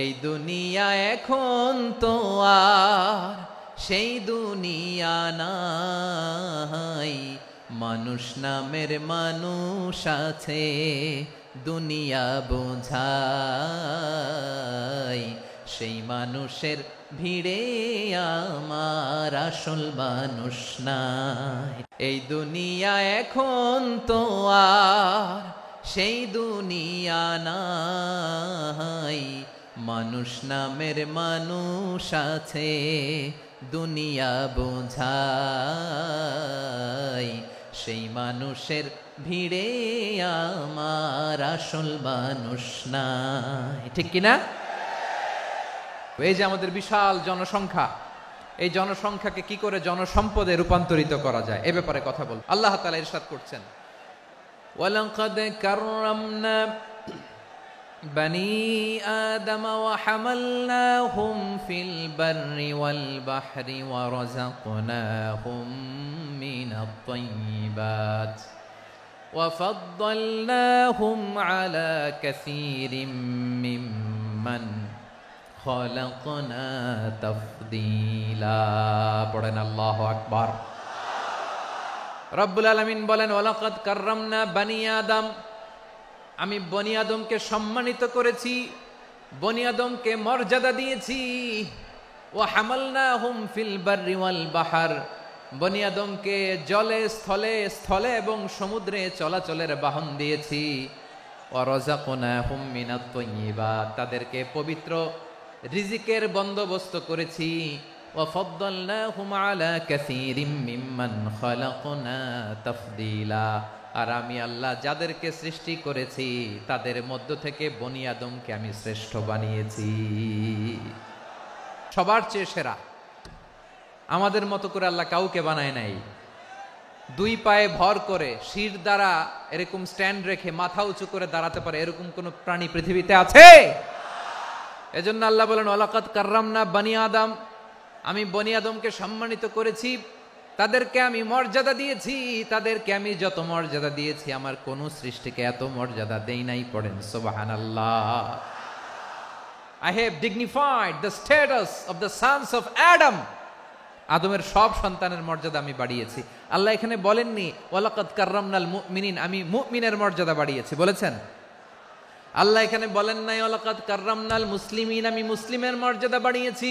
এই দুনিয়া এখন তো আর সেই দুনিয়া নাই, মানুষ নামের মানুষ আছে দুনিয়া বোঝাই, সেই মানুষের ভিড়ে আমার আসল মানুষ নাই। এই দুনিয়া এখন তো আর সেই দুনিয়া নাই, মানুষ নামের মানুষ আছে দুনিয়া বোঝাই, সেই মানুষের ভিড়ে আমার আসল মানুষ নাই। ঠিক কিনা? এই যে আমাদের বিশাল জনসংখ্যা, এই জনসংখ্যাকে কি করে জনসম্পদে রূপান্তরিত করা যায় এ ব্যাপারে কথা বল। আল্লাহ তাআলা ইরশাদ করছেন, ওয়ালাকাদ কাররামনা বনি আদম ওয়া হামালনাহুম ফিল বাররি ওয়াল বাহরি ওয়া রাযাকনাহুম মিনাত তাইয়্যিবাত ওয়া ফাদ্দালনাহুম আলা কাসীরিম মিম্মান খালাকনা তাফদীলা। পড়েন আল্লাহু আকবার। রব্বুল আলামিন বলেন, ওয়ালাকাদ কাররামনা বনি আদম, আমি বনি আদমকে সম্মানিত করেছি, বনি আদমকে মর্যাদা দিয়েছি। ওয়া হামালনাহুম ফিল বাররি ওয়াল বাহর, বনি আদমকে জলে স্থলে স্থলে এবং সমুদ্রে চলাচলের বাহন দিয়েছি। ওয়া রাযাকনাহুম মিনাত তাইয়্যিবাত, তাদেরকে পবিত্র রিজিকের বন্দোবস্ত করেছি। ওয়া ফাদ্দালনাহুম আলা কাসীরিম মিম্মান খালাকনা তাফদীলা, আর আমি আল্লাহ যাদেরকে সৃষ্টি করেছি তাদের মধ্য থেকে বনি আদমকে আমি শ্রেষ্ঠ বানিয়েছি, সবার চেয়ে সেরা। আমাদের মতো করে আল্লাহ কাউকে বানায় নাই। দুই পায়ে ভর করে শির দ্বারা এরকম স্ট্যান্ড রেখে মাথা উঁচু করে দাঁড়াতে পারে এরকম কোন প্রাণী পৃথিবীতে আছে? এজন্য আল্লাহ বলেন, ওয়ালাকাদ কাররামনা বনি আদম, আমি বনি আদমকে সম্মানিত করেছি, তাদেরকে আমি মর্যাদা দিয়েছি। তাদেরকে আমি যত মর্যাদা দিয়েছি আমার কোন সৃষ্টিকে এত মর্যাদা দেই নাই। পড়েন সুবহানাল্লাহ। I have dignified the status of the sons of Adam, আদমের সব সন্তানের মর্যাদা আমি বাড়িয়েছি। আল্লাহ এখানে বলেননি ওয়ালাকাদ কাররামনাল মুমিনিন, আমি মুমিনের মর্যাদা বাড়িয়েছি, বলেছেন? আল্লাহ এখানে বলেন নাই ওয়ালাকাদ কাররামনাল মুসলিমিন, আমি মুসলিমের মর্যাদা বাড়িয়েছি।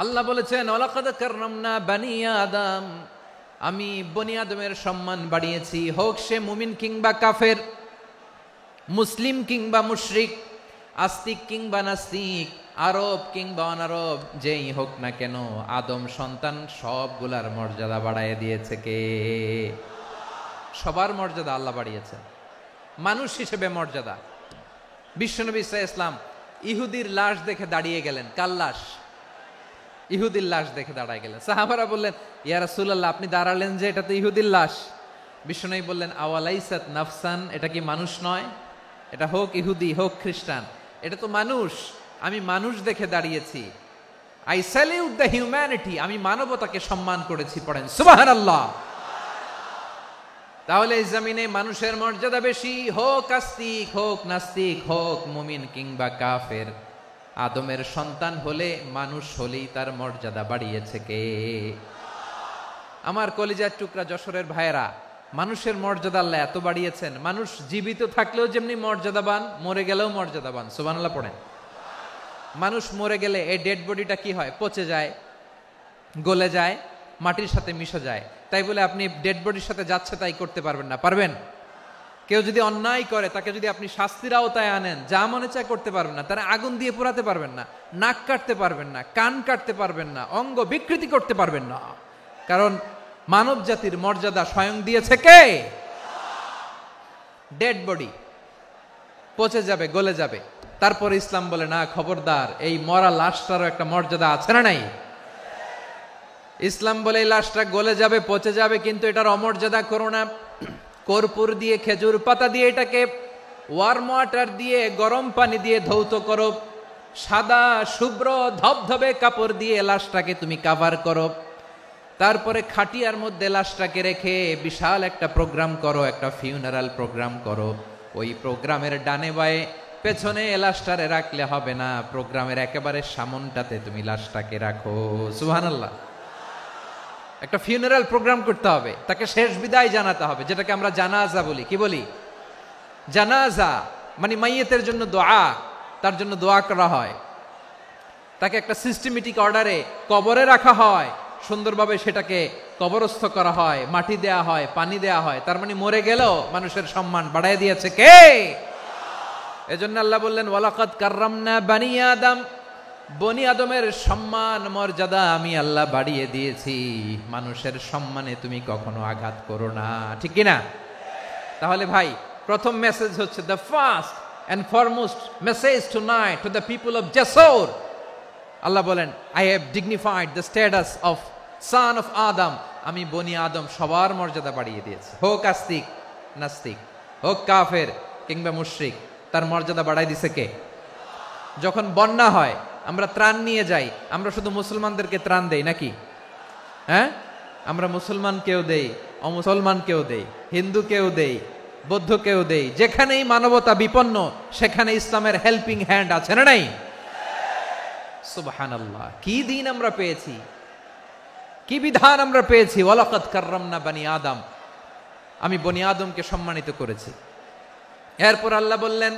আল্লাহ বলেছেন ওয়ালাকাদ কাররামনা বনি আদম, আমি বনি আদমের সম্মান বাড়িয়েছি, হোক সে মুমিন কিংবা কাফের, মুসলিম কিংবা মুশরিক, আস্তিক কিংবা নাস্তিক, আরব কিংবা অনারব, যেই হোক না কেন আদম সন্তান সবগুলার মর্যাদা বাড়ায় দিয়েছে কে? সবার মর্যাদা আল্লাহ বাড়িয়েছে। মানুষ হিসেবে মর্যাদা। বিশ্বনবী সাল্লাল্লাহু আলাইহি ওয়াসাল্লাম ইহুদির লাশ দেখে দাঁড়িয়ে গেলেন। কার লাশ? ইহুদির লাশ দেখে দাঁড়ায় গেলেন। সাহাবারা বললেন, ইয়া রাসূলুল্লাহ, আপনি দাঁড়ালেন যে, এটা তো ইহুদির লাশ। বিশ্বনবী বললেন, আওয়ালাইসাত নাফসান, এটা কি মানুষ নয়? এটা হোক ইহুদি হোক খ্রিস্টান, এটা তো মানুষ। আমি মানুষ দেখে দাঁড়িয়েছি। আই স্যালিউট দ্য হিউম্যানিটি, আমি মানবতাকে সম্মান করেছি। পড়েন সুবহানাল্লাহ। তাহলে এই জমিনে মানুষের মর্যাদা বেশি, হোক আস্তিক হোক নাস্তিক হোক মুমিন কিংবা কাফের। আদমের সন্তান হলে মানুষ হলেই তার মর্যাদা বাড়িয়েছে কে? আমার কলিজার টুকরা যশোরের ভাইয়েরা, মানুষের মর্যাদা আল্লাহ এত বাড়িয়েছেন, মানুষ জীবিত থাকলেও যেমনি মর্যাদাবান, মরে গেলেও মর্যাদাবান। সুবহানাল্লাহ পড়েন। মানুষ মরে গেলে এই ডেড বডিটা কি হয়? পচে যায়, গলে যায়, মাটির সাথে মিশে যায়। তাই বলে আপনি ডেড বডির সাথে যাচ্ছে তাই করতে পারবেন না। পারবেন? কেউ যদি অন্যায় করে তাকে যদি আপনি শাস্তির আওতায় আনেন, যা মনে চায় করতে পারবেন না। তারা আগুন দিয়ে পোড়াতে পারবেন না, নাক কাটতে পারবেন না, কান কাটতে পারবেন না, অঙ্গ বিকৃতি করতে পারবেন না। কারণ মানব জাতির মর্যাদা স্বয়ং দিয়েছে কে? ডেড বডি পচে যাবে, গলে যাবে। তারপরে ইসলাম বলে, না খবরদার, এই মরা লাশটারও একটা মর্যাদা আছে না নাই? ইসলাম বলে এই লাশটা গলে যাবে, পচে যাবে, কিন্তু এটার অমর্যাদা করো না। কর্পূর দিয়ে, খেজুর পাতা দিয়ে এটাকে ওয়ার্ম ওয়াটার দিয়ে, গরম পানি দিয়ে ধৌত করো। সাদা শুভ্র ধবধবে কাপড় দিয়ে লাশটাকে তুমি কাভার করো। তারপরে খাটিয়ার মধ্যে লাশটাকে রেখে বিশাল একটা প্রোগ্রাম করো, একটা ফিউনারাল প্রোগ্রাম করো। ওই প্রোগ্রামের ডানে বায়ে পেছনে লাশটারে রাখলে হবে না, প্রোগ্রামের একেবারে সামনটাতে তুমি লাশটাকে রাখো। সুবহানাল্লাহ। একটা ফিউনারাল প্রোগ্রাম করতে হবে, তাকে শেষ বিদায় জানাতে হবে, যেটাকে আমরা জানাজা বলি। কি বলি? জানাজা মানে মাইয়েতের জন্য দোয়া, তার জন্য দোয়া করা হয়, তাকে একটা সিস্টেমেটিক অর্ডারে কবরে রাখা হয়, সুন্দরভাবে সেটাকে কবরস্থ করা হয়, মাটি দেয়া হয়, পানি দেয়া হয়। তার মানে মরে গেলেও মানুষের সম্মান বাড়ায় দিয়েছে কে? এজন্য আল্লাহ বললেন ওয়ালাকাদ কাররামনা বানি আদম, বনি আদমের সম্মান মর্যাদা আমি আল্লাহ বাড়িয়ে দিয়েছি। মানুষের সম্মানে তুমি কখনো আঘাত করো না, ঠিক কিনা? তাহলে ভাই, প্রথম মেসেজ হচ্ছে the first and foremost message tonight to the people of Jessore. আল্লাহ বলেন I have dignified the status of son of Adam. আমি বনি আদম সবার মর্যাদা বাড়িয়ে দিয়েছি, হোক আস্তিক নাস্তিক, হোক কাফের কিংবা মুশরিক, তার মর্যাদা বাড়াই দিছে কে? যখন বন্যা হয় আমরা ত্রাণ নিয়ে যাই, আমরা শুধু মুসলমানদেরকে ত্রাণ দেই নাকি? হ্যাঁ, আমরা মুসলমানকেও দেই, অমুসলমানকেও দেই, হিন্দুকেও দেই, বৌদ্ধকেও দেই। যেখানেই মানবতা বিপন্ন সেখানে ইসলামের হেল্পিং হ্যান্ড আছে না নাই? সুবহানাল্লাহ। কি দিন আমরা পেয়েছি, কি বিধান আমরা পেয়েছি। ওয়ালাকাদ কাররামনা বানি আদম, আমি বনি আদমকে সম্মানিত করেছি। এরপর আল্লাহ বললেন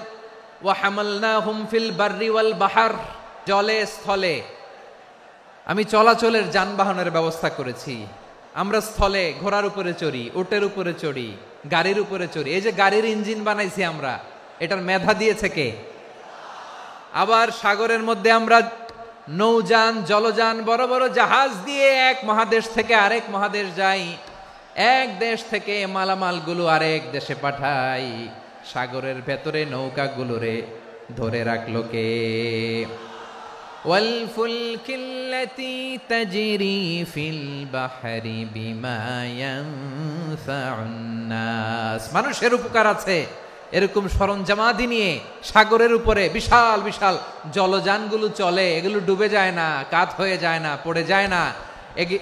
ওয়া হামালনাহুম ফিল বাররি ওয়াল বাহর, জলে স্থলে আমি চলাচলের যানবাহনের ব্যবস্থা করেছি। আমরা স্থলে ঘোড়ার উপরে চড়ি, উটের উপরে চড়ি, গাড়ির উপরে চড়ি। এই যে গাড়ির ইঞ্জিন বানাইছি আমরা, এটার মেধা দিয়েছে কে? আবার সাগরের মধ্যে আমরা নৌযান, জলযান, বড় বড় জাহাজ দিয়ে এক মহাদেশ থেকে আরেক মহাদেশ যাই, এক দেশ থেকে মালামালগুলো আরেক দেশে পাঠাই। সাগরের ভেতরে নৌকাগুলোরে ধরে রাখলো কে? ওয়াল ফুলকিল্লাতী তাজরি ফিল বাহরি বিমা ইয়ানফাউন নাস। মানুষের উপকার আছে এরকম সরঞ্জামাদি নিয়ে সাগরের উপরে বিশাল বিশাল জলযানগুলো চলে। এগুলো ডুবে যায় না, কাত হয়ে যায় না, পড়ে যায় না।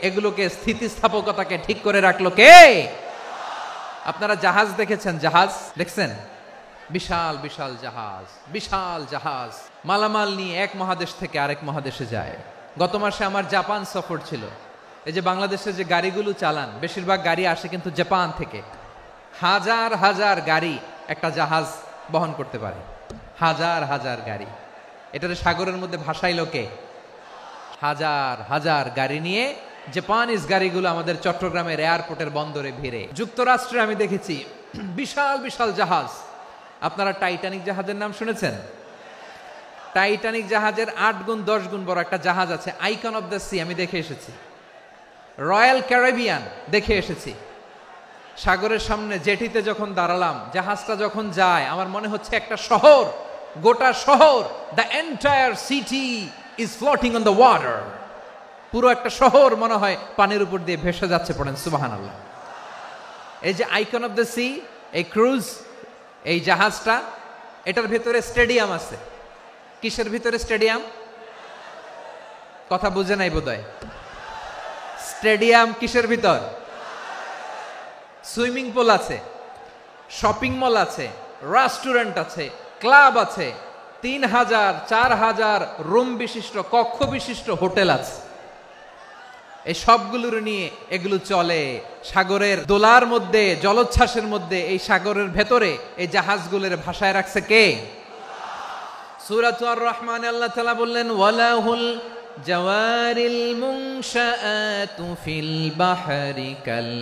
এগুলোকে স্থিতিস্থাপকতাকে ঠিক করে রাখলো কে? আপনারা জাহাজ দেখেছেন? জাহাজ দেখছেন? বিশাল বিশাল জাহাজ, বিশাল জাহাজ মালামাল নিয়ে এক মহাদেশ থেকে আরেক মহাদেশে যায়। গত মাসে আমার জাপান সফর ছিল। এই যে বাংলাদেশে যে গাড়িগুলো চালান, বেশিরভাগ গাড়ি আসে কিন্তু জাপান থেকে। হাজার হাজার গাড়ি একটা জাহাজ বহন করতে পারে, হাজার হাজার গাড়ি। এটার সাগরের মধ্যে ভাসাইলো কে? হাজার হাজার গাড়ি নিয়ে জাপানিজ গাড়িগুলো আমাদের চট্টগ্রামের এয়ারপোর্টের বন্দরে ভিড়ে। যুক্তরাষ্ট্রে আমি দেখেছি বিশাল বিশাল জাহাজ। আপনারা টাইটানিক জাহাজের নাম শুনেছেন? টাইটানিক জাহাজের 8 গুণ 10 গুণ বড় একটা জাহাজ আছে, আইকন অফ দ্য সি, আমি দেখে এসেছি। রয়্যাল ক্যারিবিয়ান দেখে এসেছি। সাগরের সামনে জেটিতে যখন দাঁড়ালাম, জাহাজটা যখন যায়, আমার মনে হচ্ছে একটা শহর, গোটা শহর, the entire city is floating on the water. পুরো একটা শহর মনে হয় পানির উপর দিয়ে ভেসে যাচ্ছে। পড়েন সুবহানাল্লাহ। এই যে আইকন অফ দ্য সি, এই ক্রুজ, এই জাহাজটা, এটার ভিতরে স্টেডিয়াম আছে। কিসের ভিতরে স্টেডিয়াম? কথা বুঝে নাই বোধহয়। স্টেডিয়াম কিসের ভিতর? সুইমিং পুল আছে, শপিং মল আছে, রেস্টুরেন্ট আছে, ক্লাব আছে, 3000 4000 রুম বিশিষ্ট, কক্ষ বিশিষ্ট হোটেল আছে। এই সবগুলোর নিয়ে এগুলো চলে সাগরের দোলার মধ্যে, জলোচ্ছ্বাসের মধ্যে। এই সাগরের ভেতরে এই জাহাজগুলোর ভাষায় রাখছে কে? সূরাত আর-রহমানে আল্লাহ তাআলা বললেন ওয়ালাহুল জাওয়ারিল মুনশাআতু ফিল বাহরি কাল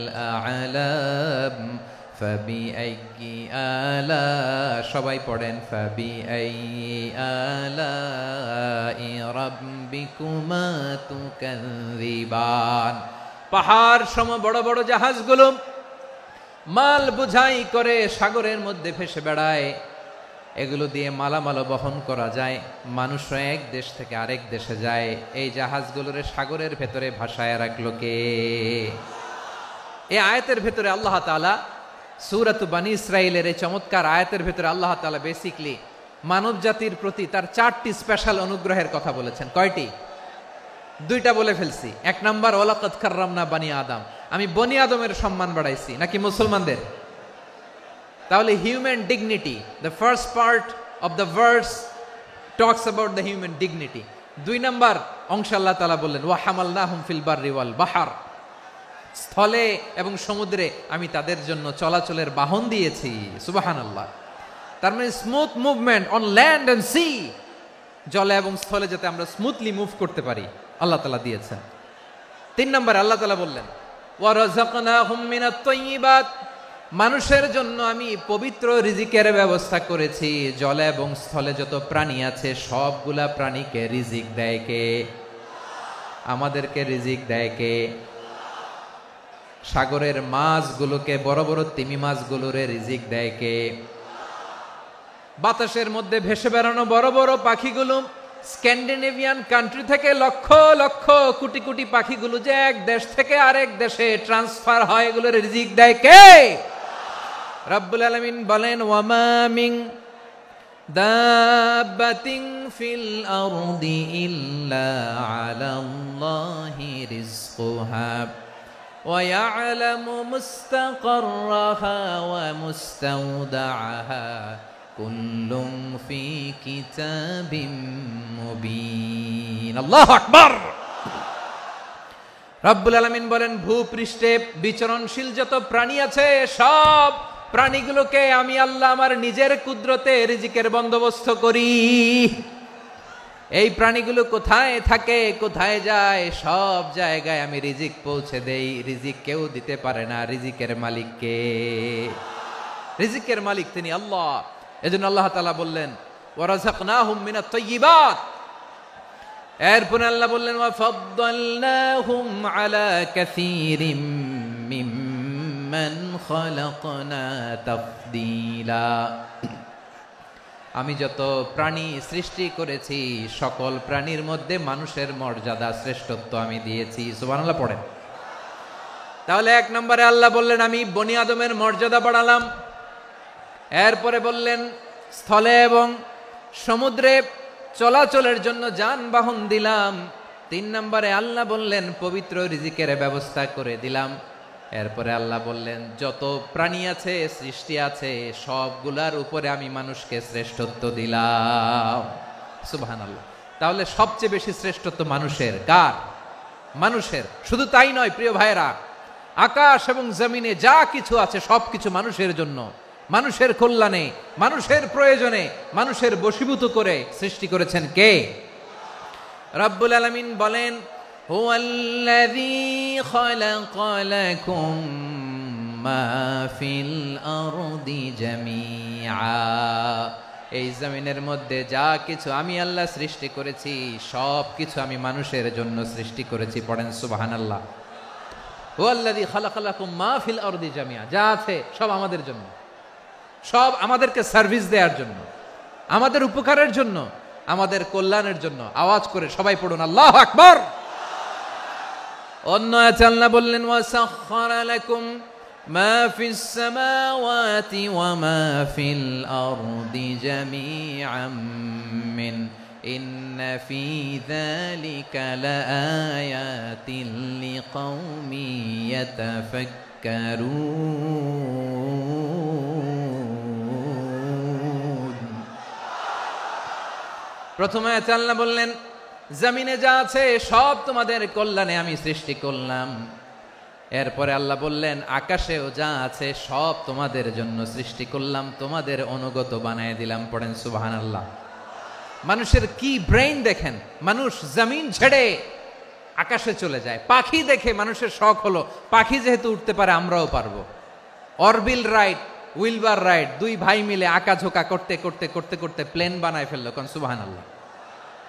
আ'লাম ফাবিআইয়ি আলা, সবাই পড়েন ফাবিআইয়ি আলাই রাব্বিকুমা তুকাযিবান। পাহাড় সম বড় বড় জাহাজগুলো মাল বোঝাই করে সাগরের মধ্যে ভেসে বেড়ায়। এগুলো দিয়ে মালামাল বহন করা যায়, মানুষরা এক দেশ থেকে আরেক দেশে যায়। এই জাহাজগুলোর সাগরের ভেতরে ভাসায় রাখলো কে? এই আয়াতের ভেতরে আল্লাহ তাআলা সূরাত বানী ইসরাঈলের এই চমৎকার আয়াতের ভেতরে আল্লাহ তাআলা বেসিক্যালি মানব জাতির প্রতি তার 4টি স্পেশাল অনুগ্রহের কথা বলেছেন। কয়টি? 2টা বলে ফেলছি। 1 নাম্বার ওয়ালাকাদ কাররামনা বানি আদম, আমি বনি আদমের সম্মান বাড়াইছি, নাকি মুসলমানদের? তাহলে human dignity, the first part of the verse talks about the human dignity. 2 নম্বর অংশ আল্লাহ তাআলা বললেন ওয়া হামালনাহুম ফিল বাররি ওয়াল বাহর, স্থলে এবং সমুদ্রে আমি তাদের জন্য চলাচলের বাহন দিয়েছি। সুবহানাল্লাহ। তার মানে smooth movement on land and sea, জলে এবং স্থলে যাতে আমরা স্মুথলি মুভ করতে পারি আল্লাহ তাআলা দিয়েছেন। 3 নম্বর আল্লাহ তাআলা বললেন ওয়া রাযাকনাহুম মিনাত তাইয়্যিবাত, মানুষের জন্য আমি পবিত্র রিজিকের ব্যবস্থা করেছি। জলে এবং স্থলে যত প্রাণী আছে সবগুলা প্রাণীকে রিজিক দেয় কে? আমাদেরকে রিজিক দেয় কে? সাগরের মাছগুলোকে, বড় বড় তিমি মাছগুলোরে রিজিক দেয় কে? বাতাসের মধ্যে ভেসে বেড়ানো বড় বড় পাখিগুলো, স্ক্যান্ডিনেভিয়ান কান্ট্রি থেকে লক্ষ লক্ষ কোটি কোটি পাখিগুলো যে এক দেশ থেকে আরেক দেশে ট্রান্সফার হয়, এগুলোর রিজিক দেয় কে? রব্বুল আলামিন বলেন ওয়ামা মিন দাব্বাতিন ফিল আরদি ইল্লা আলাল্লাহি রিজকুহা ওয়া ইয়ালামু মুস্তাকাররাহা ওয়া মুস্তাওদাআহা কুল্লুম ফি কিতাবিম মুবিন। আল্লাহু আকবার। রব্বুল আলামিন বলেন ভূপৃষ্ঠে বিচরণশীল যত প্রাণী আছে সব প্রাণীগুলোকে আমি আল্লাহ আমার নিজের কুদরতে রিজিকের বন্দোবস্ত করি। এই প্রাণীগুলো কোথায় থাকে, কোথায় যায়, সব জায়গায় আমি রিজিক পৌঁছে দেই। রিজিক কেউ দিতে পারে না, রিজিকের মালিক কে? রিজিকের মালিক তিনি আল্লাহ। এজন্য আল্লাহ তাআলা বললেন ওয়া রাযাকনাহুম মিনাত তাইয়্যিবাত। এরপর আল্লাহ বললেন ওয়া ফাদ্দালনাহুম আলা কাসীরিম মিম্মান খালাকনা তাফদীলা। আমি যত প্রাণী সৃষ্টি করেছি সকল প্রাণীর মধ্যে মানুষের মর্যাদা শ্রেষ্ঠত্ব আমি দিয়েছি। সুবহানাল্লাহ পড়েন। তাহলে 1 নম্বরে আল্লাহ বললেন আমি বনি আদমের মর্যাদা বাড়ালাম। এরপরে বললেন স্থলে এবং সমুদ্রে চলাচলের জন্য যানবাহন দিলাম। 3 নম্বরে আল্লাহ বললেন পবিত্র রিজিকের ব্যবস্থা করে দিলাম। এরপরে আল্লাহ বললেন যত প্রাণী আছে, সৃষ্টি আছে, সবগুলার উপরে আমি মানুষকে শ্রেষ্ঠত্ব দিলাম। সুবহানাল্লাহ। তাহলে সবচেয়ে বেশি শ্রেষ্ঠত্ব মানুষের। কার? মানুষের। শুধু তাই নয় প্রিয় ভাইরা, আকাশ এবং জমিনে যা কিছু আছে সবকিছু মানুষের জন্য, মানুষের কল্যাণে, মানুষের প্রয়োজনে, মানুষের বশীভূত করে সৃষ্টি করেছেন কে? রব্বুল আলামিন বলেন হুয়াল্লাযী খালাকা লাকুম মা ফিল আরদি জামিআ। এই জমিনের মধ্যে যা কিছু আমি আল্লাহ সৃষ্টি করেছি সব কিছু আমি মানুষের জন্য সৃষ্টি করেছি। পড়েন সুবহানাল্লাহ। হুয়াল্লাযী খালাকা লাকুম মা ফিল আরদি জামিআ, যা আছে সব আমাদের জন্য, সব আমাদেরকে সার্ভিস দেওয়ার জন্য, আমাদের উপকারের জন্য, আমাদের কল্যাণের জন্য। আওয়াজ করে সবাই পড়ুন আল্লাহু আকবার। অন্য আয়াতে আল্লাহ বললেন ওয়াসাখখারা লাকুম মা ফিস সামাওয়াতি ওয়া মা ফিল আরদি জামিআম মিন ইন্না ফি যালিকা লাআয়াতিন লিকাউমিন ইয়াতাফাক্কারুন। প্রথমে আয়াতে আল্লাহ বললেন জমিনে যা আছে সব তোমাদের কল্যাণে আমি সৃষ্টি করলাম। এরপরে আল্লাহ বললেন আকাশেও যা আছে সব তোমাদের জন্য সৃষ্টি করলাম, তোমাদের অনুগত বানায় দিলাম। পড়েন সুবহানাল্লাহ। মানুষের কি ব্রেইন দেখেন, মানুষ জমিন ছেড়ে আকাশে চলে যায়। পাখি দেখে মানুষের শখ হলো পাখি যেহেতু উঠতে পারে আমরাও পারবো। অরবিল রাইট, উইলবার রাইট, 2 ভাই মিলে আঁকাঝোঁকা করতে করতে করতে করতে প্লেন বানায় ফেললো। কোন সুবহানাল্লাহ।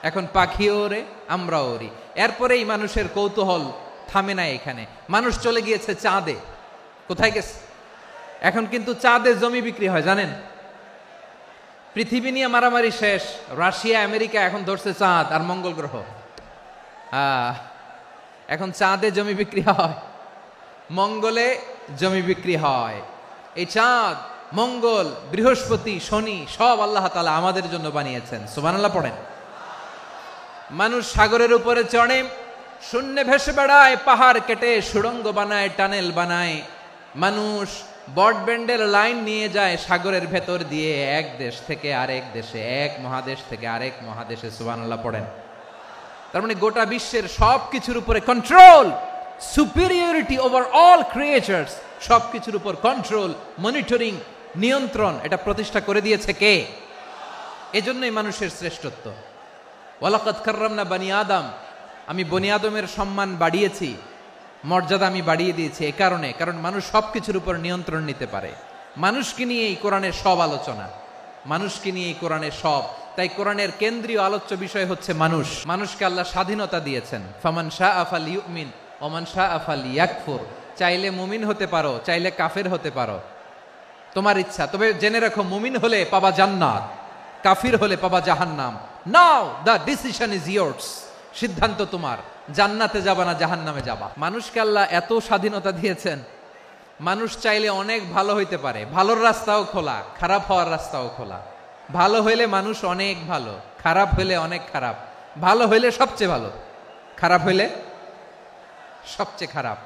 এখন পাখিও ওরে, আমরাও ওরি। এরপরেই মানুষের কৌতূহল থামে না এখানে। মানুষ চলে গিয়েছে চাঁদে। কোথায় গেছে? এখন কিন্তু চাঁদে জমি বিক্রি হয় জানেন। পৃথিবী নিয়ে মারামারি শেষ, রাশিয়া আমেরিকা এখন ধরছে চাঁদ আর মঙ্গল গ্রহ। এখন চাঁদে জমি বিক্রি হয়, মঙ্গলে জমি বিক্রি হয়। এই চাঁদ, মঙ্গল, বৃহস্পতি, শনি সব আল্লাহ তাআলা আমাদের জন্য বানিয়েছেন। সুবহানাল্লাহ পড়েন। মানুষ সাগরের উপরে চড়ে, শূন্যে ভেসে বেড়ায়, পাহাড় কেটে সুড়ঙ্গ বানায়, টানেল বানায়। মানুষ ব্রডব্যান্ডের লাইন নিয়ে যায় সাগরের ভেতর দিয়ে, এক দেশ থেকে আরেক দেশে, এক মহাদেশ থেকে আরেক মহাদেশে। সুবহানাল্লাহ পড়েন। তার মানে গোটা বিশ্বের সবকিছুর উপরে control, superiority over all creatures, সবকিছুর উপর কন্ট্রোল, মনিটরিং, নিয়ন্ত্রণ, এটা প্রতিষ্ঠা করে দিয়েছে কে? এজন্যই মানুষের শ্রেষ্ঠত্ব। ওয়ালাকাদ কাররামনা বানি আদম, আমি বনি আদমের সম্মান বাড়িয়েছি, মর্যাদা আমি বাড়িয়ে দিয়েছি এ কারণে, কারণ মানুষ সবকিছুর উপর নিয়ন্ত্রণ নিতে পারে। মানুষকে নিয়ে এই কোরআনের সব আলোচনা, মানুষকে নিয়ে এই কোরআনের সব। তাই কোরআনের কেন্দ্রীয় আলোচ্য বিষয় হচ্ছে মানুষ। মানুষকে আল্লাহ স্বাধীনতা দিয়েছেন। ফামান শাআ ফালইউমিন ওয়া মান শাআ ফালইয়াকফুর। চাইলে মুমিন হতে পারো, চাইলে কাফের হতে পারো, তোমার ইচ্ছা। তবে জেনে রাখো, মুমিন হলে পাবা জান্নাত, কাফির হলে পাবা জাহান্নাম। নাও দ্য ডিসিশন ইজ ইয়ার্স। সিদ্ধান্ত তোমার, জান্নাতে যাবা না জাহান্নামে যাবা। মানুষকে আল্লাহ এত স্বাধীনতা দিয়েছেন, মানুষ চাইলে অনেক ভালো হইতে পারে। ভালোর রাস্তাও খোলা, খারাপ হওয়ার রাস্তাও খোলা। ভালো হইলে মানুষ অনেক ভালো, খারাপ হইলে অনেক খারাপ। ভালো হইলে সবচেয়ে ভালো, খারাপ হইলে সবচেয়ে খারাপ।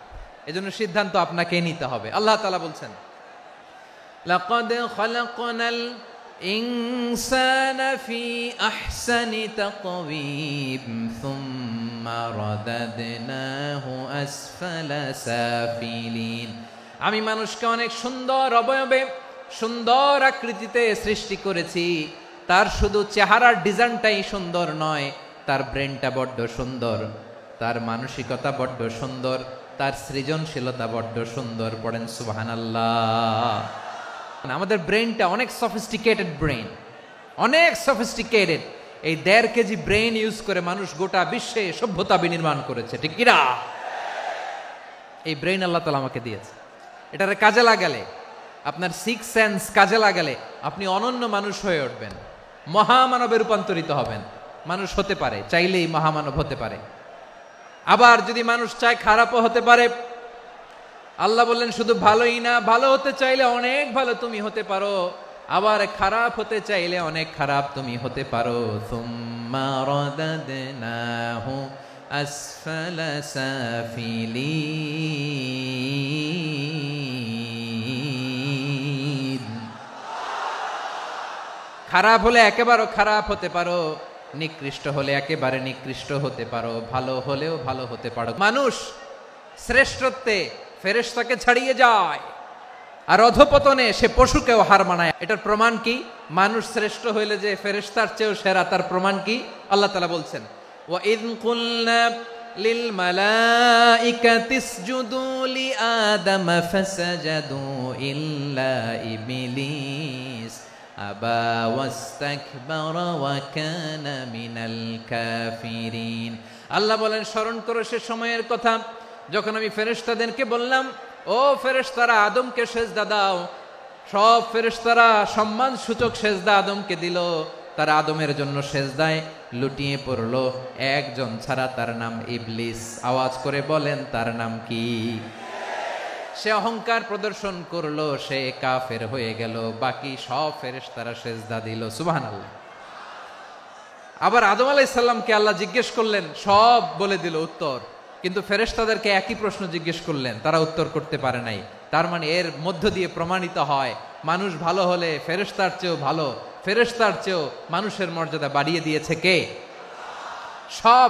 এজন্য সিদ্ধান্ত আপনাকে নিতে হবে। আল্লাহ তাআলা বলছেন, লাকাদ খালাকনাল ইনসানা ফি আহসানি তাকওয়িম সুম্মা রাদাদনাহু আসফালা সাফিলিন। আমি মানুষকে অনেক সুন্দর অবয়বে, সুন্দর আকৃতিতে সৃষ্টি করেছি। তার শুধু চেহারার ডিজাইনটাই সুন্দর নয়, তার ব্রেনটা বড্ড সুন্দর, তার মানসিকতা বড্ড সুন্দর, তার সৃজনশীলতা বড্ড সুন্দর। পড়েন সুবহানাল্লাহ। আমাদের ব্রেনটা অনেক সফিস্টিকেটেড ব্রেন, অনেক সফিস্টিকেটেড। এই 1.5 কেজি ব্রেন ইউজ করে মানুষ গোটা বিশ্বে সভ্যতা বিনির্মাণ করেছে, ঠিক কিনা? এই ব্রেন আল্লাহ তাআলা আমাকে দিয়েছে। এটারে কাজে লাগালে, আপনার 6 সেন্স কাজে লাগালে আপনি অনন্য মানুষ হয়ে উঠবেন, মহামানবে রূপান্তরিত হবেন। মানুষ হতে পারে, চাইলেই মহামানব হতে পারে। আবার যদি মানুষ চায় খারাপও হতে পারে। আল্লাহ বললেন শুধু ভালোই না, ভালো হতে চাইলে অনেক ভালো তুমি হতে পারো, আবার খারাপ হতে চাইলে অনেক খারাপ তুমি হতে পারো। সুম্মা রাদাদনাহু আসফালা সাফিলিন। খারাপ হলে একেবারে খারাপ হতে পারো, নিকৃষ্ট হলে একেবারে নিকৃষ্ট হতে পারো, ভালো হলেও ভালো হতে পারো। মানুষ শ্রেষ্ঠত্বে ফেরেশতাকে ছাড়িয়ে যায়, আর অধপতনে সে পশুকেও হার মানায়। এটার প্রমাণ কি? মানুষ শ্রেষ্ঠ হইলে যে ফেরেশতার চেয়েও সেরা, তার প্রমাণ কি? আল্লাহ তাআলা বলছেন, ওয়া ইয কুলনা লিল মালাইকাতি ইসজুদু লি আদম ফাসাজাদু ইল্লা ইবলিস আবা ওয়াস্তাকবারা ওয়া কানা মিনাল কাফিরিন। আল্লাহ বলেন, স্মরণ করো সে সময়ের কথা যখন আমি ফেরেশতাদেরকে বললাম, ও ফেরেশতারা আদমকে সেজদা দাও। সব ফেরেশতারা সম্মান সূচক সেজদা আদমকে দিল। তারা আদমের জন্য সেজদায় লুটিয়ে পড়লো, একজন ছাড়া, তার নাম ইবলিস। আওয়াজ করে বলেন, তার নাম কি? সে অহংকার প্রদর্শন করলো, সে কাফের হয়ে গেল। বাকি সব ফেরেশতারা সেজদা দিল। সুবহানাল্লাহ। আবার আদম আলাইহিস সালামকে আল্লাহ জিজ্ঞেস করলেন, সব বলে দিল উত্তর, কিন্তু ফেরেশতাদেরকে একই প্রশ্ন জিজ্ঞেস করলেন, তারা উত্তর করতে পারে নাই। তার মানে এর মধ্য দিয়ে প্রমাণিত হয়, মানুষ ভালো হলে ফেরেশতার চেয়েও ভালো, ফেরেশতার চেয়েও মানুষের মর্যাদা বাড়িয়ে দিয়েছে কে? সব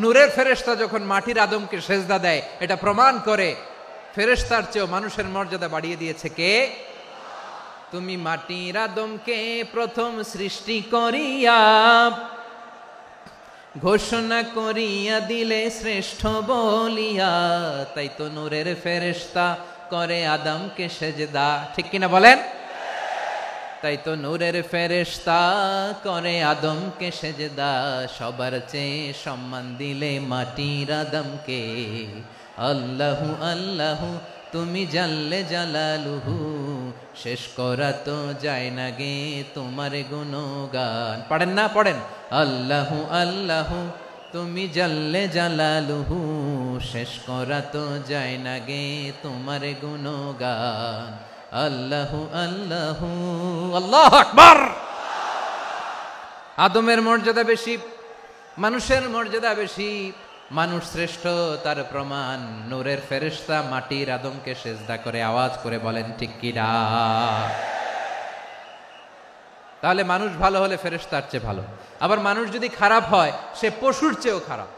নূরের ফেরেশতা যখন মাটির আদমকে সেজদা দেয়, এটা প্রমাণ করে ফেরেশতার চেয়েও মানুষের মর্যাদা বাড়িয়ে দিয়েছে কে? তুমি মাটির আদমকে প্রথম সৃষ্টি করিয়া ঘোষণা করিয়া দিলে শ্রেষ্ঠ বলিয়া, তাই তো নূরের ফেরেশতা করে আদমকে সেজদা। ঠিক কিনা বলেন? তাই তো নূরের ফেরেশতা করে আদমকে সেজদা। সবার চেয়ে সম্মান দিলে মাটির আদমকে। আল্লাহু আল্লাহু তুমি জাল্লে জালালুহু, শেষ করা তো যায় না গে তোমার গুণগান। পড়েন না? পড়েন। আল্লাহু আল্লাহু তুমি জাল্লে জালালুহু, শেষ করা তো যায় না গে তোমার গুণগান। আল্লাহু আল্লাহু। আল্লাহু আকবার। আদমের মর্যাদা বেশি, মানুষের মর্যাদা বেশি, মানুষ শ্রেষ্ঠ তার প্রমাণ, নূরের ফেরেশতা মাটির আদমকে সেজদা করে আওয়াজ করে বলেন ঠিক কি না? তাহলে মানুষ ভালো হলে ফেরেশতার চেয়ে ভালো। আবার মানুষ যদি খারাপ হয় সে পশুর চেয়েও খারাপ,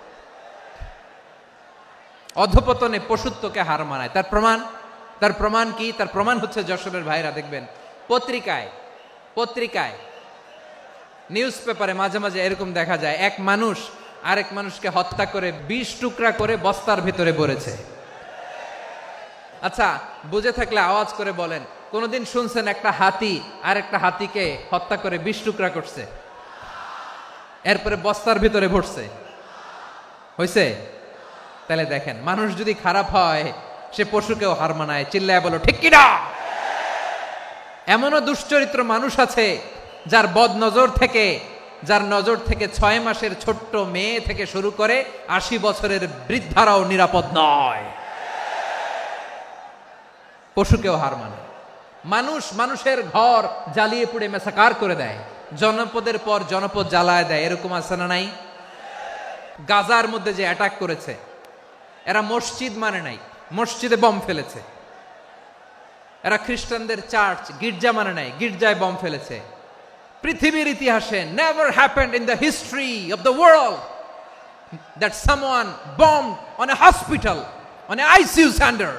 অধপতনে পশুত্বকে হার মানায়। তার প্রমাণ কি? তার প্রমাণ হচ্ছে যশোরের ভাইরা দেখবেন পত্রিকায় নিউজ পেপারে মাঝে মাঝে এরকম দেখা যায়, এক মানুষ আরেক মানুষকে হত্যা করে 20 টুকরা করে বস্তার ভিতরে ভরেছে। আচ্ছা, বুঝে থাকলে আওয়াজ করে বলেন, কোনদিন শুনছেন একটা হাতি আর একটা হাতিকে হত্যা করে 20 টুকরা করছে, এরপরে বস্তার ভিতরে ভরছে? হয়েছে? তাহলে দেখেন, মানুষ যদি খারাপ হয় সে পশুকেও হার মানায়। চিল্লায় বলো ঠিক কিনা? এমনও দুশ্চরিত্র মানুষ আছে যার নজর থেকে 6 মাসের ছোট্ট মেয়ে থেকে শুরু করে 80 বছরের বৃদ্ধারাও নিরাপদ নয়। পশুকেও হার মানায়। মানুষের ঘর জ্বালিয়ে পুড়ে মেসাকার করে দেয়, জনপদের পর জনপদ জ্বালায় দেয়। এরকম আছে না নাই? গাজার মধ্যে যে অ্যাটাক করেছে, এরা মসজিদ মানে নাই, মসজিদে বম ফেলেছে। এরা খ্রিস্টানদের চার্চ গির্জা মানে নাই, গির্জায় বম ফেলেছে। পৃথিবীর ইতিহাসে never happened in the history of the world that someone bombed on a hospital, on a ICU center.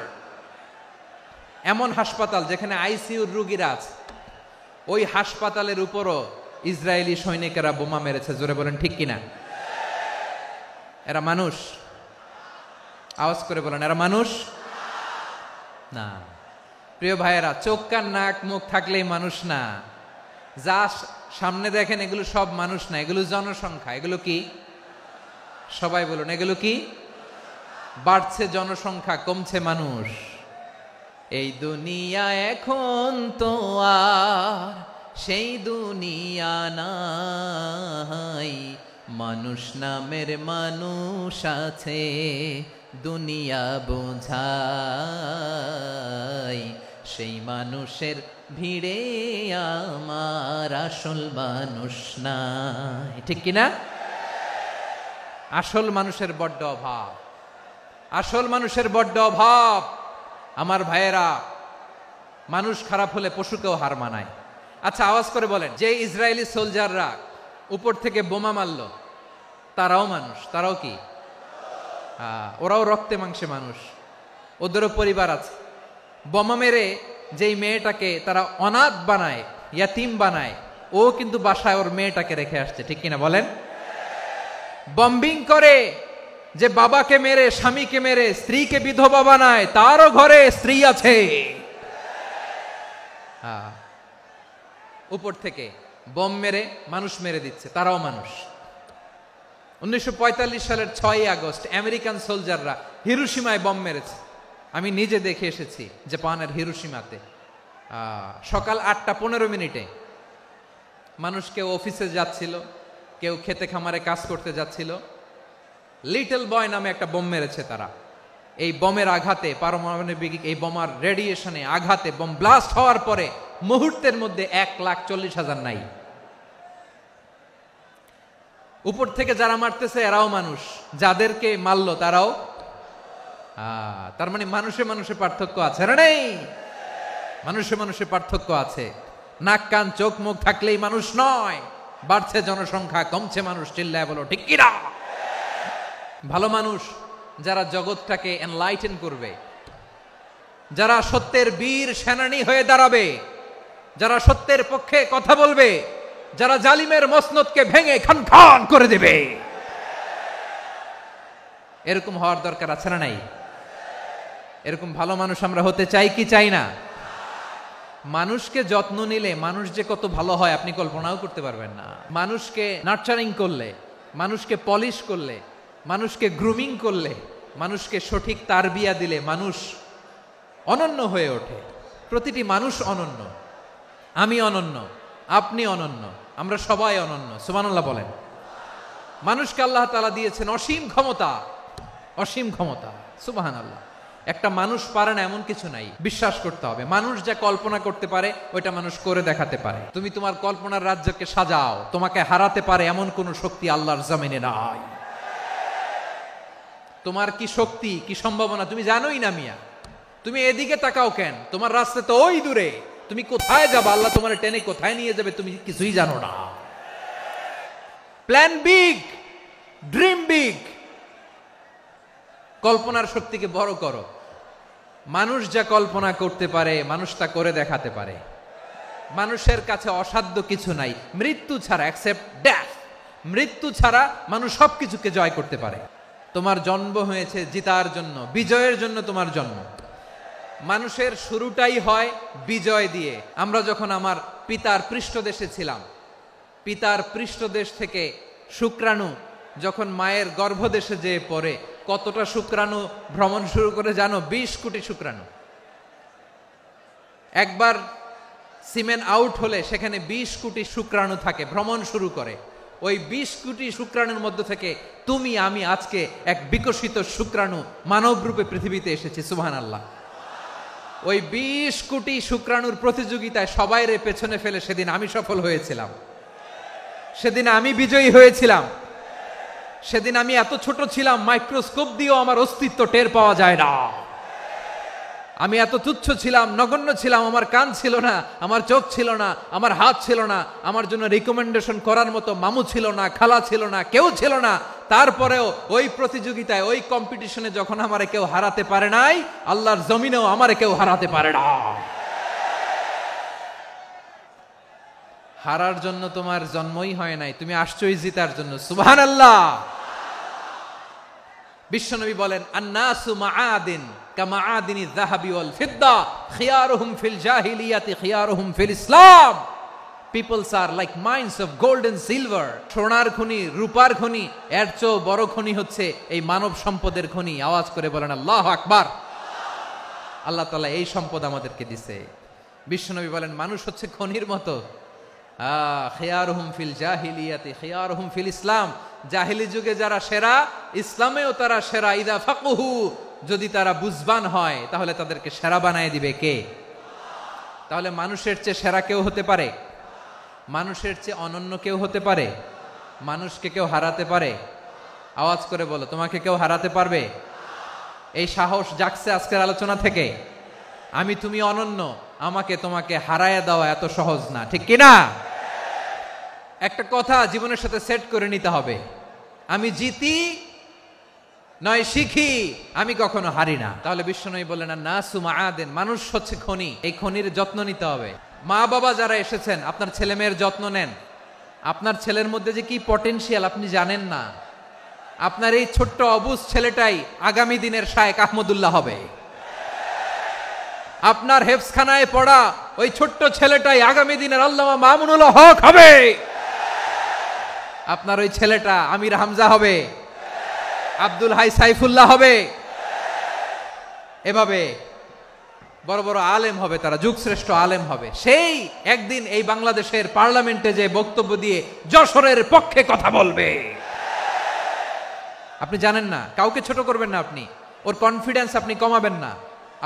এমন হাসপাতাল যেখানে আইসিইউর রোগীরা আছে, ওই হাসপাতালের উপরও ইসরায়েলি সৈনিকেরা বোমা মেরেছে। জোরে বলেন ঠিক কিনা? এরা মানুষ? আওয়াজ করে বলেন, এরা মানুষ না। প্রিয় ভাইয়েরা, চোখ কান নাক মুখ থাকলেই মানুষ না। যা সামনে দেখেন এগুলো সব মানুষ না, এগুলো জনসংখ্যা। এগুলো কি? সবাই বলুন, এগুলো কি? বাড়ছে জনসংখ্যা, কমছে মানুষ। এই দুনিয়া এখন তো আর সেই দুনিয়া নাই, মানুষ নামের মানুষ আছে, দুনিয়া বোঝাই, সেই মানুষের ভিড়ে আমার আসল মানুষ নাই। ঠিক কিনা? আসল মানুষের বড্ড অভাব, আসল মানুষের বড্ড অভাব। আমার ভাইয়েরা, মানুষ খারাপ হলে পশুকেও হার মানায়। আচ্ছা, আওয়াজ করে বলেন, যে ইসরায়েলি সোলজাররা উপর থেকে বোমা মারলো তারাও মানুষ? তারাও কি? ওরাও রক্তে মাংসে মানুষ, ওদেরও পরিবার আছে। বোমা মেরে যেই মেয়েটাকে তারা অনাথ বানায়, ইয়াতিম বানায়, ও কিন্তু বাসায় ওর মেয়েটাকে রেখে আসছে। ঠিক কিনা বলেন? বম্বিং করে যে বাবাকে মেরে, স্বামীকে মেরে স্ত্রীকে বিধবা বানায়, তারও ঘরে স্ত্রী আছে। উপর থেকে বম মেরে মানুষ মেরে দিচ্ছে, তারাও মানুষ। 1945 সালের 6 আগস্ট আমেরিকান সোলজাররা হিরোশিমায় বম মেরেছে। আমি নিজে দেখে এসেছি জাপানের হিরোশিমাতে। সকাল 8:15 মানুষ কেউ অফিসে যাচ্ছিল, কেউ খেতে খামারে কাজ করতে যাচ্ছিল। লিটল বয় নামে একটা বোম মেরেছে তারা। এই বোমের আঘাতে, পারমাণবিক এই বোমার রেডিয়েশনে আঘাতে, বোম ব্লাস্ট হওয়ার পরে মুহূর্তের মধ্যে 1,40,000 নাই। উপর থেকে যারা মারতেছে এরাও মানুষ, যাদেরকে মারলো তারাও। তার মানে মানুষে মানুষে পার্থক্য আছে না? নেই? মানুষে মানুষে পার্থক্য আছে। নাক কান চোখ মুখ থাকলেই মানুষ নয়। বাড়ছে জনসংখ্যা, কমছে মানুষ। চিল্লায় বলো ঠিক কিনা? ভালো মানুষ যারা জগৎটাকে এনলাইটেন করবে, যারা সত্যের বীর সেনানী হয়ে দাঁড়াবে, যারা সত্যের পক্ষে কথা বলবে, যারা জালিমের মসনদকে ভেঙে খান খান করে দেবে, এরকম হওয়ার দরকার আছে না নাই? এরকম ভালো মানুষ আমরা হতে চাই কি চাই না? মানুষকে যত্ন নিলে মানুষ যে কত ভালো হয় আপনি কল্পনাও করতে পারবেন না। মানুষকে নার্চারিং করলে, মানুষকে পলিশ করলে, মানুষকে গ্রুমিং করলে, মানুষকে সঠিক তারবিয়া দিলে মানুষ অনন্য হয়ে ওঠে। প্রতিটি মানুষ অনন্য। আমি অনন্য, আপনি অনন্য, আমরা সবাই অনন্য। সুবহানাল্লাহ বলেন। মানুষকে আল্লাহ তাআলা দিয়েছেন অসীম ক্ষমতা, অসীম ক্ষমতা। সুবহানাল্লাহ। একটা মানুষ পারে না এমন কিছু নাই, বিশ্বাস করতে হবে। মানুষ যা কল্পনা করতে পারে ওইটা মানুষ করে দেখাতে পারে। তুমি তোমার কল্পনার রাজ্যকে সাজাও, তোমাকে হারাতে পারে এমন কোন শক্তি আল্লাহর জমিনে নাই। তোমার কি শক্তি, কি সম্ভাবনা তুমি জানোই না মিয়া। তুমি এদিকে তাকাও কেন? তোমার রাস্তা তো ওই দূরে। তুমি কোথায় যাবে, আল্লাহ তোমার টেনে কোথায় নিয়ে যাবে তুমি কিছুই জানো না। প্ল্যান বিগ, ড্রিম বিগ, কল্পনার শক্তিকে বড় করো। মানুষ যা কল্পনা করতে পারে মানুষ তা করে দেখাতে পারে। মানুষের কাছে অসাধ্য কিছু নাই, মৃত্যু ছাড়া, এক্সেপ্ট ডেথ, মৃত্যু ছাড়া মানুষ সবকিছুকে জয় করতে পারে। তোমার জন্ম হয়েছে জিতার জন্য, বিজয়ের জন্য তোমার জন্ম। মানুষের শুরুটাই হয় বিজয় দিয়ে। আমরা যখন আমার পিতার পৃষ্ঠদেশে ছিলাম, পিতার পৃষ্ঠদেশ থেকে শুক্রাণু যখন মায়ের গর্ভদেশে যেয়ে পড়ে, কতটা শুক্রাণু ভ্রমণ শুরু করে জানো? 20 কোটি শুক্রাণু। একবার সিমেন আউট হলে সেখানে 20 কোটি শুক্রাণু থাকে, ভ্রমণ শুরু করে। ওই 20 কোটি শুক্রাণুর মধ্যে থেকে তুমি আমি আজকে এক বিকশিত শুক্রাণু মানব রূপে পৃথিবীতে এসেছি। সুবহানাল্লাহ। ওই 20 কোটি শুক্রাণুর প্রতিযোগিতায় সবাই রে পেছনে ফেলে সেদিন আমি সফল হয়েছিলাম, সেদিন আমি বিজয়ী হয়েছিলাম। সেদিন আমি এত ছোট ছিলাম, মাইক্রোস্কোপ দিয়েও আমার অস্তিত্ব টের পাওয়া যায় না। আমি এত তুচ্ছ ছিলাম, নগণ্য ছিলাম। আমার কান ছিল না, আমার চোখ ছিল না, আমার হাত ছিল না, আমার জন্য রিকমেন্ডেশন করার মতো মামু ছিল না, খালা ছিল না, কেউ ছিল না। তারপরেও ওই প্রতিযোগিতায়, ওই কম্পিটিশনে যখন আমারে কেউ হারাতে পারে নাই, আল্লাহর জমিনেও আমারে কেউ হারাতে পারে না। হারার জন্য তোমার জন্মই হয় নাই, তুমি আসছোই জিতার জন্য। সুবহানাল্লাহ। বিশ্বনবী বলেন, আন্নাসু মাআদিন কামাআদিনি যাহাবি ওয়াল ফিদ্দা খিয়ারুহুম ফিল জাহিলিয়াতি খিয়ারুহুম ফিল ইসলাম। Peoples are like mines of gold and silver. সোনার খনি, রূপার খনি, এর চেয়েও বড় খনি হচ্ছে এই মানব সম্পদের খনি। আওয়াজ করে বলেন আল্লাহু আকবার। আল্লাহ তাআলা এই সম্পদ আমাদেরকে দিয়েছে। বিশ্বনবী বলেন, মানুষ হচ্ছে খনির মতো। খিয়ারুহুম ফিল জাহিলিয়াতি খিয়ারুহুম ফিল ইসলাম। জাহিলি যুগে যারা সেরা, ইসলামেও তারা সেরা। ইদা ফাকুহু, যদি তারা বুঝবান হয় তাহলে তাদেরকে সেরা বানায় দিবে কে? তাহলে মানুষের চেয়ে সেরা কেউ হতে পারে? মানুষের চেয়ে অনন্য কেউ হতে পারে? মানুষকে কেউ হারাতে পারে? আওয়াজ করে বলো, তোমাকে কেউ হারাতে পারবে? এই সাহস জাগছে আজকের আলোচনা থেকে। আমি তুমি অনন্য, আমাকে তোমাকে হারায়া দেওয়া এত সহজ না, ঠিক কিনা? একটা কথা জীবনের সাথে সেট করে নিতে হবে, আমি জিতি নয় শিখি, আমি কখনো হারি না। তাহলে বিশ্বনবী বললেন, নাসু মাআদিন, মানুষ হচ্ছে খনি, এই খনির যত্ন নিতে হবে। মা বাবা যারা এসেছেন, আপনার ছেলে মেয়ের যত্ন নেন। আপনার ছেলের মধ্যে যে কি পটেনশিয়াল আপনি জানেন না। আপনার এই ছোট্ট অবুজ ছেলেটাই আগামী দিনের শায়েখ আহমদুল্লাহ হবে। আপনার হেফজখানায় পড়া ওই ছোট্ট ছেলেটাই আগামী দিনের আল্লামা মামুনুল হক হবে। আপনার ওই ছেলেটা আমির হামজা হবে, আব্দুল হাই সাইফুল্লাহ হবে। এভাবে বড় বড় আলেম হবে, তারা যুগশ্রেষ্ঠ আলেম হবে। সেই একদিন এই বাংলাদেশের পার্লামেন্টে যে বক্তব্য দিয়ে যশোরের পক্ষে কথা বলবে। আপনি জানেন না, কাউকে ছোট করবেন না আপনি, ওর কনফিডেন্স আপনি কমাবেন না,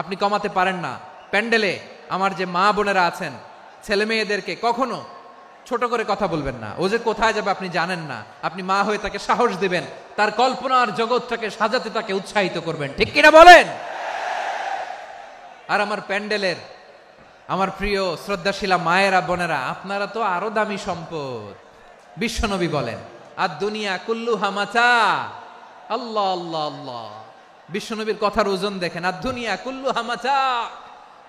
আপনি কমাতে পারেন না। প্যান্ডেলে আমার যে মা বোনেরা আছেন, ছেলে মেয়েদেরকে কখনো ছোট করে কথা বলবেন না। ও যে কোথায় যাবে আপনি জানেন না, আপনি মা হয়ে তাকে সাহস দিবেন, তার কল্পনার জগৎটাকে সাজাতে তাকে উৎসাহিত করবেন, ঠিক কিনা বলেন? আর আমার প্যান্ডেলের আমার প্রিয় শ্রদ্ধাশীলা মায়েরা বোনেরা, আপনারা তো আরো দামি সম্পদ। বিশ্বনবী বলেন, আর দুনিয়া কুল্লুহা মাতা। আল্লাহ আল্লাহ আল্লাহ। বিশ্বনবীর কথার ওজন দেখেন, আর দুনিয়া কুল্লুহা মাতা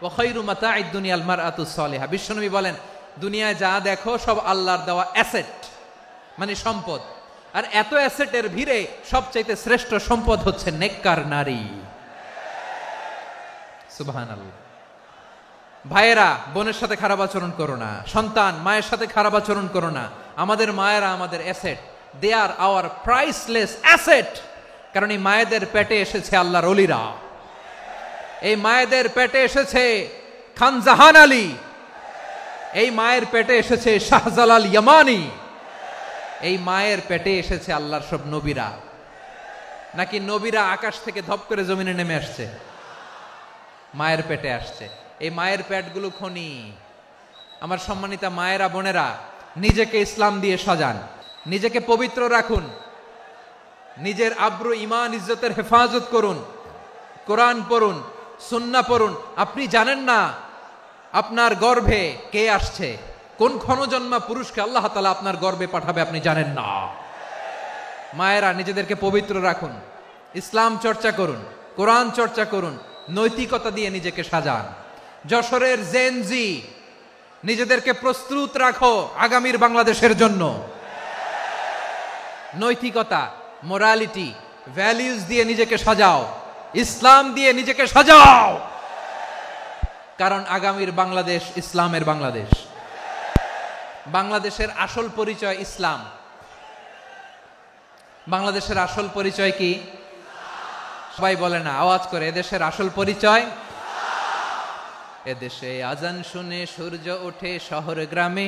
ওয়া খায়রু মাতা'আদ দুনিয়াল মারআতুস সালিহা। বিশ্বনবী বলেন, দুনিয়ায় যা দেখো সব আল্লাহর দেওয়া অ্যাসেট, মানে সম্পদ। আর এত অ্যাসেটের ভিড়ে সবচাইতে শ্রেষ্ঠ সম্পদ হচ্ছে নেককার নারী। সুবহানাল্লাহ। ভাইয়েরা বোনের সাথে খারাপ আচরণ করো না, সন্তান মায়ের সাথে খারাপ আচরণ করো না। আমাদের মায়েরা আমাদের asset, they are our priceless asset. কারণ এই মায়েদের পেটে এসেছে আল্লাহর ওলিরা, এই মায়েদের পেটে এসেছে খান জাহান আলী, এই মায়ের পেটে এসেছে শাহজালাল ইয়ামানি, এই মায়ের পেটে এসেছে আল্লাহর সব নবীরা। নাকি নবীরা আকাশ থেকে ধপ করে জমিনে নেমে আসছে? মায়ের পেটে আসছে। এই মায়ের পেটগুলো খনি। আমার সম্মানিতা মায়েরা বোনেরা, নিজেকে ইসলাম দিয়ে সাজান, নিজেকে পবিত্র রাখুন। নিজের আব্রু ইমান ইজ্জতের হেফাজত করুন, কোরআন পড়ুন, সুন্নাহ পড়ুন। আপনি জানেন না আপনার গর্ভে কে আসছে, কোন ক্ষণজন্মা পুরুষকে আল্লাহ তাআলা আপনার গর্ভে পাঠাবে আপনি জানেন না। মায়েরা নিজেদেরকে পবিত্র রাখুন, ইসলাম চর্চা করুন, কোরআন চর্চা করুন, নৈতিকতা দিয়ে নিজেকে সাজান। যশোরের জেনজি, নিজেদেরকে প্রস্তুত রাখো আগামীর বাংলাদেশের জন্য। নৈতিকতা, মোরালিটি, ভ্যালিউজ দিয়ে নিজেকে সাজাও, ইসলাম দিয়ে নিজেকে সাজাও, কারণ আগামীর বাংলাদেশ ইসলামের বাংলাদেশ। বাংলাদেশের আসল পরিচয় ইসলাম। বাংলাদেশের আসল পরিচয় কি? সবাই বলে না, আওয়াজ করে, এদেশের আসল পরিচয়। এদেশে আজান শুনে সূর্য ওঠে শহর গ্রামে,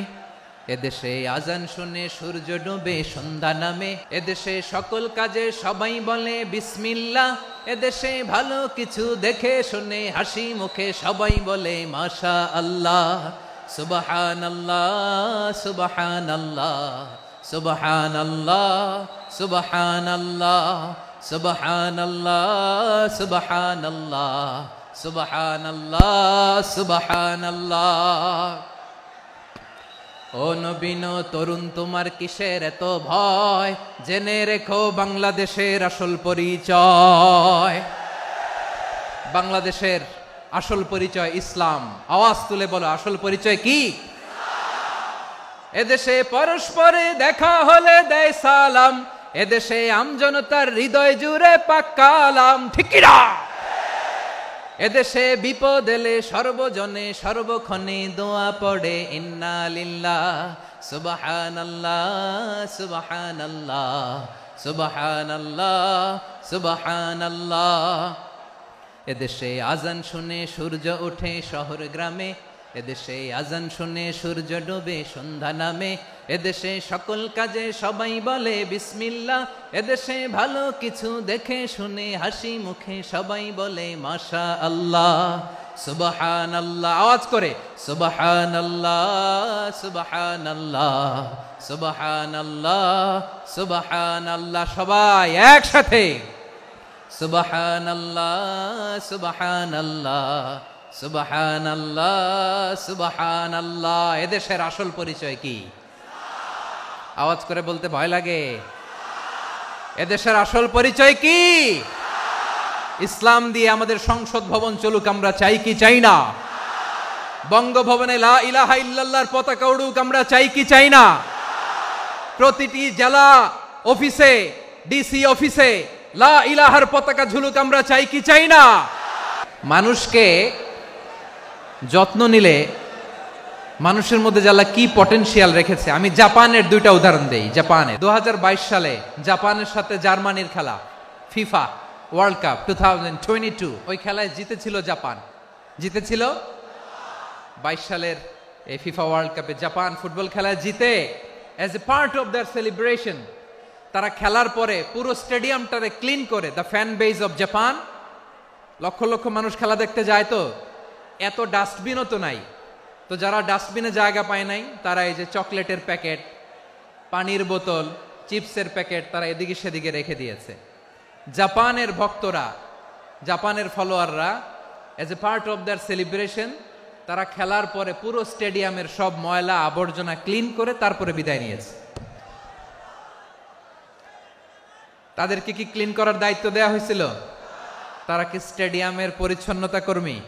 এদেশে আজান শুনে সূর্য ডুবে সন্ধ্যা নামে, এদেশে সকল কাজে সবাই বলে বিসমিল্লাহ, এদেশে ভালো কিছু দেখে শুনে হাসি মুখে সবাই বলে মাশা আল্লাহ, সুবহানাল্লাহ সুবহানাল্লাহ সুবহানাল্লাহ সুবহানাল্লাহ সুবহানাল্লাহ সুবহানাল্লাহ সুবহানাল্লাহ সুবহানাল্লাহ। ও নবীন তরুণ, তোমার কিসের এত ভয়? জেনে রেখো বাংলাদেশের আসল পরিচয়। বাংলাদেশের আসল পরিচয় ইসলাম। আওয়াজ তুলে বলো, আসল পরিচয় কি? এদেশে পরস্পরে দেখা হলে দেয় সালাম, এদেশে আমজনতার হৃদয় জুড়ে পাক্কা আলাম, ঠিক কি না? এদেশে বিপদ এলে সর্বজনে সর্বক্ষণে দোয়া পড়ে ইন্না লিল্লাহ সুবহানাল্লাহ সুবহানাল্লাহ সুবহানাল্লাহ সুবহানাল্লাহ। এদেশে আজান শুনে সূর্য ওঠে শহর গ্রামে, এদেশে আজান শুনে সূর্য ডুবে সন্ধ্যা নামে, এদেশে সকল কাজে সবাই বলে বিসমিল্লাহ, এদেশে ভালো কিছু দেখে শুনে হাসি মুখে সবাই বলে মাশা আল্লাহ সুবহানাল্লাহ। আওয়াজ করে সুবহানাল্লাহ সুবহানাল্লাহ সুবহানাল্লাহ সুবহানাল্লাহ। সবাই একসাথে সুবহানাল্লাহ সুবহানাল্লাহ সুবহানাল্লাহ সুবহানাল্লাহ। এদেশের আসল পরিচয় কি? আওয়াজ করে বলতে ভয় লাগে। এদেশের আসল পরিচয় কি? ইসলাম দিয়ে আমাদের সংসদ ভবন চলুক, আমরা চাই কি চাই না? বঙ্গভবনে লা ইলাহা ইল্লাল্লাহর পতাকা উড়ুক, আমরা চাই কি চাই না? প্রতিটি জেলা অফিসে, ডিসি অফিসে লা ইলাহার পতাকা ঝুলুক, আমরা চাই কি চাই না? মানুষকে যত্ন নিলে মানুষের মধ্যে আল্লাহ কি পটেনশিয়াল রেখেছে। আমি জাপানের দুইটা উদাহরণ দেই। জাপানে 2022 সালে জাপানের সাথে জার্মানির খেলা, ফিফা ওয়ার্ল্ড কাপ 2022, ওই খেলায় জিতেছিল জাপান। জিতেছিল 22 সালের এই ফিফা ওয়ার্ল্ড কাপে জাপান ফুটবল খেলায় জিতে as a part of their celebration তারা খেলার পরে পুরো স্টেডিয়ামটারে ক্লিন করে, the fan base of Japan, lakh lakh মানুষ খেলা দেখতে যায়, তো এত ডাস্টবিনও তো নাই, তো যারা ডাস্টবিনে জায়গা পায় নাই তারা এই যে চকলেটের প্যাকেট, পানির বোতল, চিপসের প্যাকেট তারা এদিকে সেদিকে রেখে দিয়েছে। জাপানের ভক্তরা, জাপানের ফলোয়াররা as a part of their celebration তারা খেলার পরে পুরো স্টেডিয়ামের সব ময়লা আবর্জনা ক্লিন করে তারপরে বিদায় নিয়েছে। তাদেরকে কি ক্লিন করার দায়িত্ব দেয়া হয়েছিল? তারা কি স্টেডিয়ামের পরিচ্ছন্নতা কর্মী?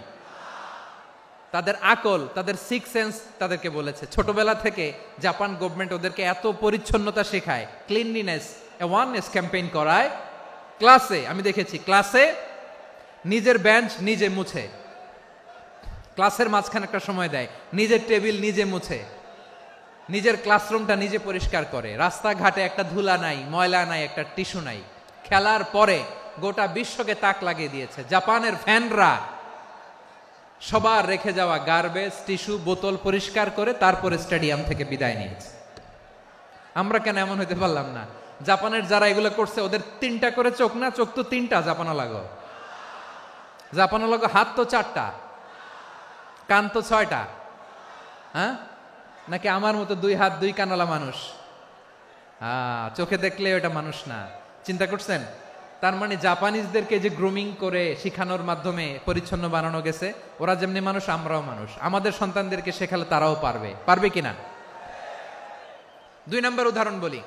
তাদের আকল, তাদের সিক্স সেন্স তাদেরকে বলেছে। ছোটবেলা থেকে জাপান গভর্নমেন্ট ওদেরকে এত পরিচ্ছন্নতা শেখায়, ক্লিনলিনেস অ্যাওয়ারনেস ক্যাম্পেইন করায়। ক্লাসে আমি দেখেছি, ক্লাসে নিজের বেঞ্চ নিজে মুছে, ক্লাসের মাঝখানে একটা সময় দেয়, নিজের টেবিল নিজে মুছে, নিজের ক্লাসরুমটা নিজে পরিষ্কার করে, রাস্তাঘাটে একটা ধুলা নাই, ময়লা নাই, একটা টিস্যু নাই। খেলার পরে গোটা বিশ্বকে তাক লাগিয়ে দিয়েছে। জাপানের ফ্যানরা সবার রেখে যাওয়া গার্বেজ, টিস্যু, বোতল পরিষ্কার করে তারপরে স্টেডিয়াম থেকে বিদায় নিয়েছে। আমরা কেন এমন হইতে পারলাম না? জাপানের যারা এগুলো করছে ওদের 3টা করে চোখ না? চোখ তো 3টা, জাপানো লাগো, জাপানো লাগো, হাত তো 4টা, কান তো 6টা, হ্যাঁ? নাকি আমার মতো 2 হাত 2 কানওয়ালা মানুষ? চোখে দেখলে ওটা মানুষ না। চিন্তা করছেন? তার মানে জাপানিজদেরকে যে গ্রুমিং করে শিখানোর মাধ্যমে পরিচ্ছন্ন বানানো গেছে, ওরা যেমনি মানুষ আমরাও মানুষ, আমাদের সন্তানদেরকে শেখালে তারাও পারবে কিনা? 2 নম্বর উদাহরণ বলি।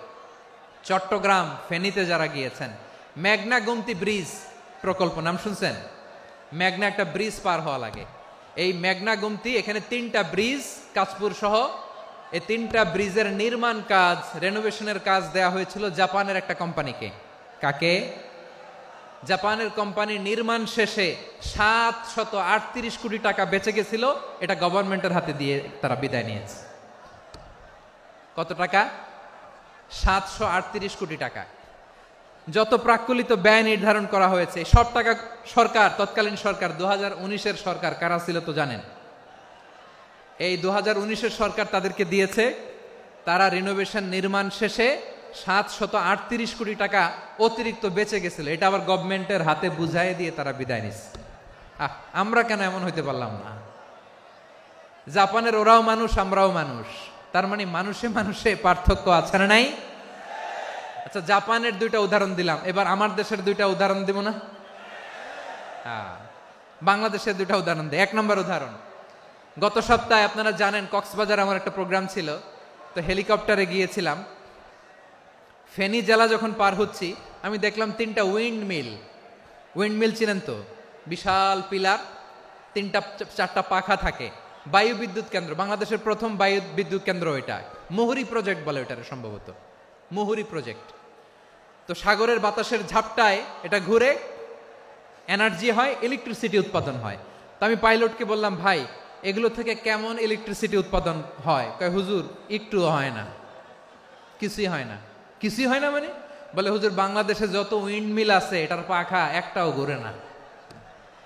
চট্টগ্রাম ফেনীতে যারা গিয়েছেন, মেঘনা গোমতী ব্রিজ প্রকল্প নাম শুনছেন? মেঘনা একটা ব্রিজ পার হওয়া লাগে। এই মেঘনা গোমতী, এখানে 3টা ব্রিজ কাঁচপুর সহ, এই 3টা ব্রিজের নির্মাণ কাজ, রেনোভেশনের কাজ দেয়া হয়েছিল জাপানের একটা কোম্পানিকে। কাকে? জাপানের কোম্পানি। নির্মাণ শেষে 738 কোটি টাকা বেঁচে গেছিল, এটা গভর্নমেন্টের হাতে দিয়ে তারা বিদায় নিয়েছে। কত টাকা? 738 কোটি টাকা। যত প্রাক্কলিত ব্যয় নির্ধারণ করা হয়েছে সব টাকা সরকার, তৎকালীন সরকার 2019-এর সরকার, কারা ছিল তো জানেন? এই 2019-এর সরকার তাদেরকে দিয়েছে। তারা রিনোভেশন নির্মাণ শেষে 738 কোটি টাকা অতিরিক্ত বেঁচে গেছিল, এটা আবার গভর্নমেন্টের হাতে বুঝাই দিয়ে তারা বিদায় নিচ্ছে। আমরা কেন এমন হইতে পারলাম না? জাপানের ওরাও মানুষ, আমরাও মানুষ, তার মানে মানুষে মানুষে পার্থক্য আছে না নাই? আচ্ছা, জাপানের 2টা উদাহরণ দিলাম, এবার আমার দেশের 2টা উদাহরণ দিব না? বাংলাদেশের 2টা উদাহরণ দিই। 1 নম্বর উদাহরণ, গত সপ্তাহে আপনারা জানেন কক্সবাজার আমার একটা প্রোগ্রাম ছিল, তো হেলিকপ্টারে গিয়েছিলাম। ফেনী জেলা যখন পার হচ্ছি, আমি দেখলাম 3টা উইন্ডমিল চিনেন তো? বিশাল পিলার, 3টা-4টা পাখা থাকে। বায়ু বিদ্যুৎ কেন্দ্র, বাংলাদেশের প্রথম বায়ু বিদ্যুৎ কেন্দ্র এটা। মুহুরী প্রজেক্ট বলে এটার, সম্ভবত মুহুরী প্রজেক্ট। তো সাগরের বাতাসের ঝাপটায় এটা ঘুরে এনার্জি হয়, ইলেকট্রিসিটি উৎপাদন হয়। তো আমি পাইলটকে বললাম, ভাই এগুলো থেকে কেমন ইলেকট্রিসিটি উৎপাদন হয়? কয়, হুজুর একটু হয় না, কিছুই হয় না। কিছুই হয় না মানে? বলে, হুজুর বাংলাদেশে যত উইন্ডমিল আছে এটার পাখা একটাও ঘুরে না।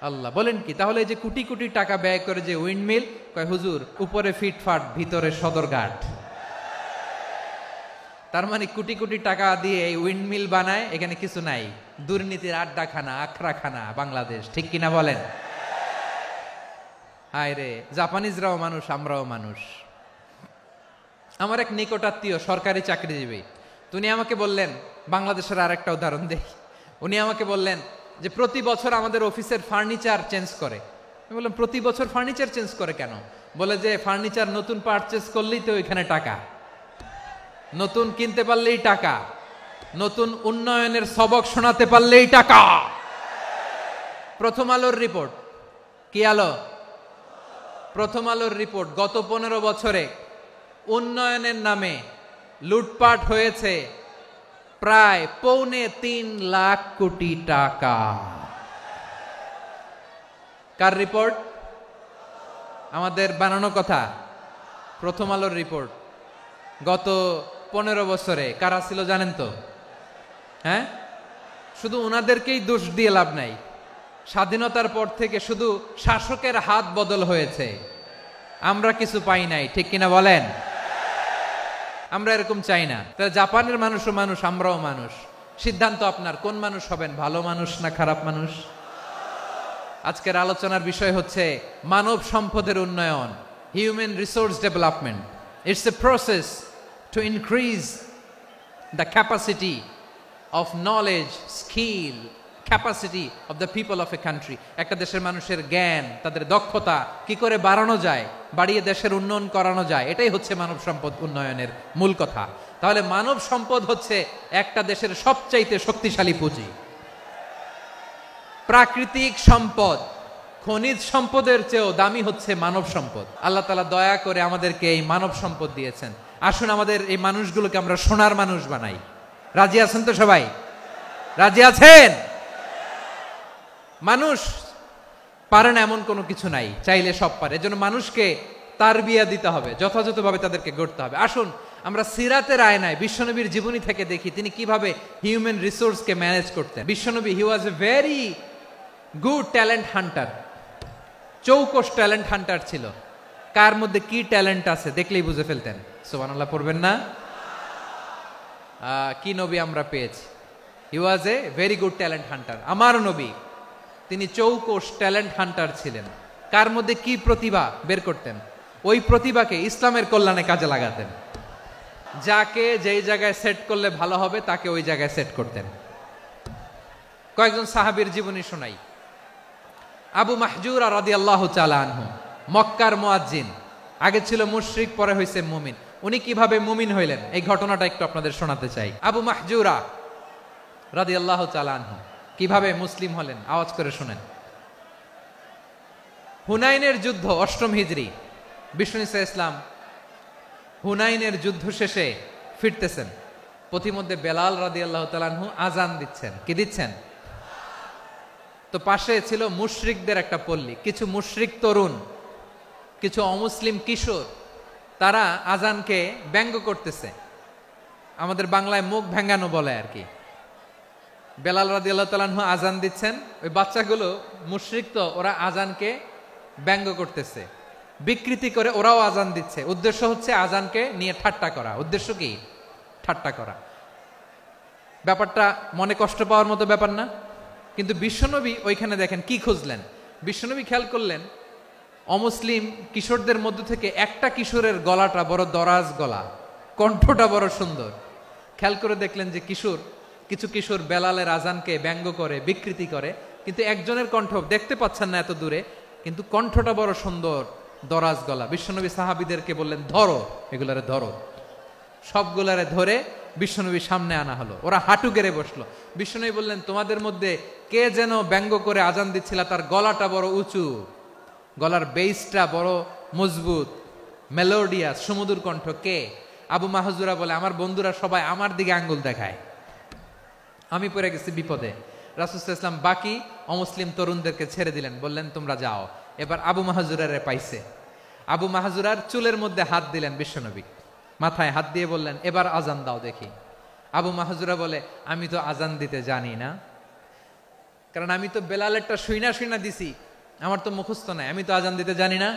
আল্লাহ, বলেন কি? তাহলে এই যে কোটি কোটি টাকা ব্যয় করে যে উইন্ডমিল, কয় হুজুর উপরে ফিটফাট, ভিতরে সদরঘাট। তার মানে কোটি কোটি টাকা দিয়ে এই উইন্ডমিল বানায়, এখানে কিছু নাই। দুর্নীতির আড্ডাখানা, আখড়াখানা বাংলাদেশ, ঠিক কিনা বলেন? হায় রে, জাপানিজরাও মানুষ, আমরাও মানুষ। আমার এক নিকটাত্মীয় সরকারি চাকরিজীবী, উনি আমাকে বললেন, বাংলাদেশের আর একটা উদাহরণ দেখি। উনি আমাকে বললেন যে প্রতি বছর আমাদের অফিসের ফার্নিচার চেঞ্জ করে। আমি বললাম, প্রতি বছর ফার্নিচার চেঞ্জ করে কেন? বলে যে ফার্নিচার নতুন পারচেজ করলেই তো ওইখানে টাকা, নতুন কিনতে পারলেই টাকা, নতুন উন্নয়নের সবক শোনাতে পারলেই টাকা। প্রথম আলোর রিপোর্ট, কি আলো? প্রথম আলোর রিপোর্ট, গত 15 বছরে উন্নয়নের নামে লুটপাট হয়েছে প্রায় 3.25 লাখ কোটি টাকা। কার রিপোর্ট? আমাদের বানানো কথা। প্রথম আলোর রিপোর্ট। গত 15 বছরে কারা ছিল জানেন তো? হ্যাঁ, শুধু ওনাদেরকেই দোষ দিয়ে লাভ নাই। স্বাধীনতার পর থেকে শুধু শাসকের হাত বদল হয়েছে, আমরা কিছু পাই নাই, ঠিক কিনা বলেন? আমরা এরকম চাই না। তাহলে জাপানের মানুষও মানুষ, আমরাও মানুষ। সিদ্ধান্ত আপনার, কোন মানুষ হবেন, ভালো মানুষ না খারাপ মানুষ? আজকের আলোচনার বিষয় হচ্ছে মানব সম্পদের উন্নয়ন, human resource development. It's a process to increase the capacity of knowledge, skill, capacity of the people of a country. একটা দেশের মানুষের জ্ঞান, তাদের দক্ষতা কি করে বাড়ানো যায়, বাড়িয়ে দেশের উন্নয়ন করানো যায়, এটাই হচ্ছে মানব সম্পদ উন্নয়নের মূল কথা। তাহলে মানব সম্পদ হচ্ছে একটা দেশের সবচাইতে শক্তিশালী পুঁজি। প্রাকৃতিক সম্পদ, খনিজ সম্পদের চেয়েও দামি হচ্ছে মানব সম্পদ। আল্লাহ তাআলা দয়া করে আমাদেরকে এই মানব সম্পদ দিয়েছেন। আসুন আমাদের এই মানুষগুলোকে আমরা সোনার মানুষ বানাই। রাজি আছেন তো সবাই? রাজি আছেন? মানুষ পারে না এমন কোনো কিছু নাই, চাইলে সব পারে। এজন্য মানুষকে তারবিয়া দিতে হবে, যথাযথভাবে তাদেরকে গড়তে হবে। আসুন আমরা সিরাতের আয়নায় বিশ্বনবীর জীবনী থেকে দেখি তিনি কিভাবে হিউম্যান রিসোর্সকে ম্যানেজ করতেন। বিশ্বনবী, he was a very good talent hunter, চৌকস ট্যালেন্ট হান্টার ছিল। কার মধ্যে কি ট্যালেন্ট আছে দেখলেই বুঝে ফেলতেন। সুবহানাল্লাহ পড়বেন না? কি নবী আমরা পেয়েছি! He was a very good talent hunter. আমার নবী তিনি চৌকস ট্যালেন্ট হান্টার ছিলেন। কার মধ্যে কি প্রতিভা বের করতেন, ওই প্রতিভাকে ইসলামের কল্যাণে কাজে লাগাতেন। যাকে যেই জায়গায় সেট করলে ভালো হবে তাকে ওই জায়গায় সেট করতেন। কয়েকজন সাহাবীর জীবনী শোনাই। আবু মাহজুরা রাদিয়াল্লাহু তাআলা আনহু, মক্কার মুয়াজ্জিন, আগে ছিল মুশরিক, পরে হয়েছে মুমিন। উনি কিভাবে মুমিন হইলেন এই ঘটনাটা একটু আপনাদের শোনাতে চাই। আবু মাহজুরা রাদিয়াল্লাহু তাআলা আনহু কিভাবে মুসলিম হলেন, আওয়াজ করে শুনেন। হুনাইনের যুদ্ধ, 8ম হিজরি, বিষ্ণু ঈসা ইসলাম হুনাইনের যুদ্ধ শেষে ফিরতেছেন। পথিমধ্যে বেলাল রাদিয়াল্লাহু তাআলা আনহু আজান দিচ্ছেন। কি দিচ্ছেন? তো পাশে ছিল মুশরিকদের একটা পল্লী, কিছু মুশরিক তরুণ, কিছু অমুসলিম কিশোর, তারা আজানকে ব্যঙ্গ করতেছে। আমাদের বাংলায় মুখ ভেঙ্গানো বলে আর কি। বেলাল রাদিয়াল্লাহু তাআলা আনহু আজান দিচ্ছেন, ওই বাচ্চাগুলো মুশরিক, তো ওরা আজানকে ব্যঙ্গ করতেছে, বিকৃতি করে ওরাও আজান দিচ্ছে। উদ্দেশ্য হচ্ছে আজানকে নিয়ে ঠাট্টা করা। উদ্দেশ্য কি? ঠাট্টা করা। ব্যাপারটা মনে কষ্ট পাওয়ার মতো ব্যাপার না? কিন্তু বিশ্বনবী ওইখানে দেখেন কি খুঁজলেন। বিশ্বনবী খেয়াল করলেন অমুসলিম কিশোরদের মধ্য থেকে একটা কিশোরের গলাটা বড় দরাজ গলা, কণ্ঠটা বড় সুন্দর। খেয়াল করে দেখলেন যে কিছু কিশোর বেলালের আজানকে ব্যঙ্গ করে, বিকৃতি করে, কিন্তু একজনের কণ্ঠ দেখতে পাচ্ছেন না এত দূরে, কিন্তু কণ্ঠটা বড় সুন্দর, দরাজ গলা। বিশ্বনবী সাহাবীদেরকে বললেন, ধরো এগুলারে, ধরো। সবগুলারে ধরে বিশ্বনবীর সামনে আনা হলো। ওরা হাঁটু গেড়ে বসলো। বিশ্বনবী বললেন, তোমাদের মধ্যে কে যেন ব্যঙ্গ করে আজান দিচ্ছিল, তার গলাটা বড় উঁচু, গলার বেসটা বড় মজবুত, মেলোডিয়াস, সুমধুর কণ্ঠ। কে? আবু মাহজুরা বলে, আমার বন্ধুরা সবাই আমার দিকে আঙ্গুল দেখায়, আমি পড়ে গেছি বিপদে। রাসূল সাল্লাল্লাহু আলাইহি ওয়াসাল্লাম বাকি অমুসলিম তরুণদেরকে ছেড়ে দিলেন, বললেন তোমরা যাও। এবার আবু মাহজুরারে পাইছে। আবু মাহজুরার চুলের মধ্যে হাত দিলেন বিশ্বনবী, মাথায় হাত দিয়ে বললেন, এবার আজান দাও দেখি। আবু মাহজুরা বলে, আমি তো আজান দিতে জানি না, কারণ আমি তো বেলালেরটা শুইনা দিছি, আমার তো মুখস্থ নাই, আমি তো আজান দিতে জানি না।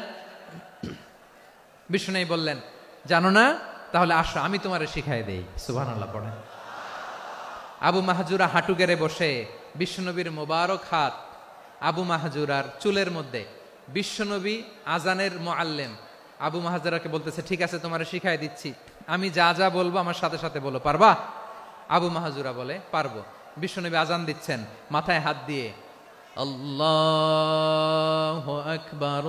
বিষ্ণু বললেন, জানো না? তাহলে আসো, আমি তোমারে শিখাই দেই। সুবহানাল্লাহ পড়েন। আবু মাহজুরা হাঁটু গেড়ে বসে, বিশ্বনবীর মোবারক হাত আবু মাহজুরার চুলের মধ্যে। বিশ্বনবী আজানের মুআল্লিম আবু মাহজুরাকে বলতেছে, ঠিক আছে তোমারে শিখাই দিচ্ছি, আমি যা যা বলবো আমার সাথে সাথে বলো, পারবা? আবু মাহজুরা বলে, পারবো। বিশ্বনবী আজান দিচ্ছেন মাথায় হাত দিয়ে, আল্লাহু আকবার,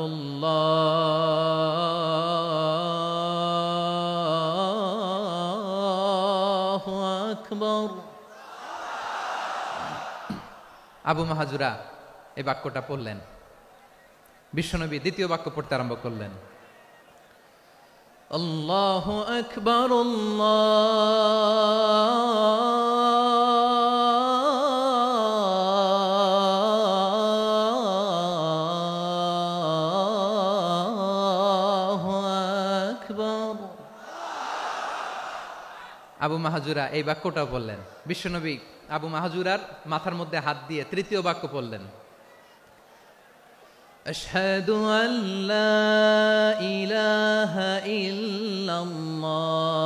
আল্লাহু আকবার। আবু মাহজুরা এই বাক্যটা পড়লেন। বিশ্বনবী দ্বিতীয় বাক্য পড়তে আরম্ভ করলেন, আল্লাহু আকবার, আল্লাহু আকবার। আবু মাহজুরা এই বাক্যটা বললেন। বিশ্বনবী আবু মাহজুরার মাথার মধ্যে হাত দিয়ে তৃতীয় বাক্য পড়লেন, আশহাদু আল্লা ইলাহা ইল্লাল্লাহ।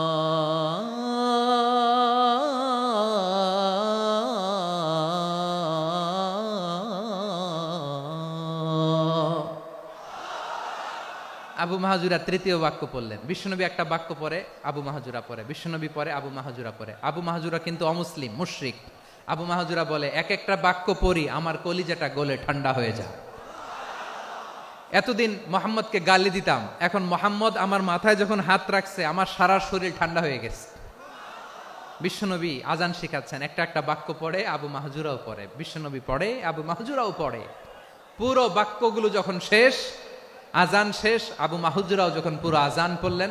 আবু মাহজুরা তৃতীয় বাক্য পড়লেন। বিশ্বনবী একটা বাক্য পরে আবু মাহজুরা পরে, বিশ্বনবী পরে আবু মাহজুরা পরে। আবু মাহজুরা কিন্তু অমুসলিম, মুশরিক। আবু মাহজুরা বলে, এক একটা বাক্য পড়ি আমার কলিজাটা গলে ঠান্ডা হয়ে যায়। এতদিন মোহাম্মদকে গালি দিতাম, এখন মোহাম্মদ আমার মাথায় যখন হাত রাখছে আমার সারা শরীর ঠান্ডা হয়ে গেছে। বিশ্বনবী আজান শিখাচ্ছেন, একটা একটা বাক্য পড়ে আবু মাহজুরাও পড়ে, বিশ্বনবী পড়ে, আবু মাহজুরাও পড়ে। পুরো বাক্যগুলো যখন শেষ, আজান শেষ, আবু মাহজুরাও যখন পুরো আজান পড়লেন,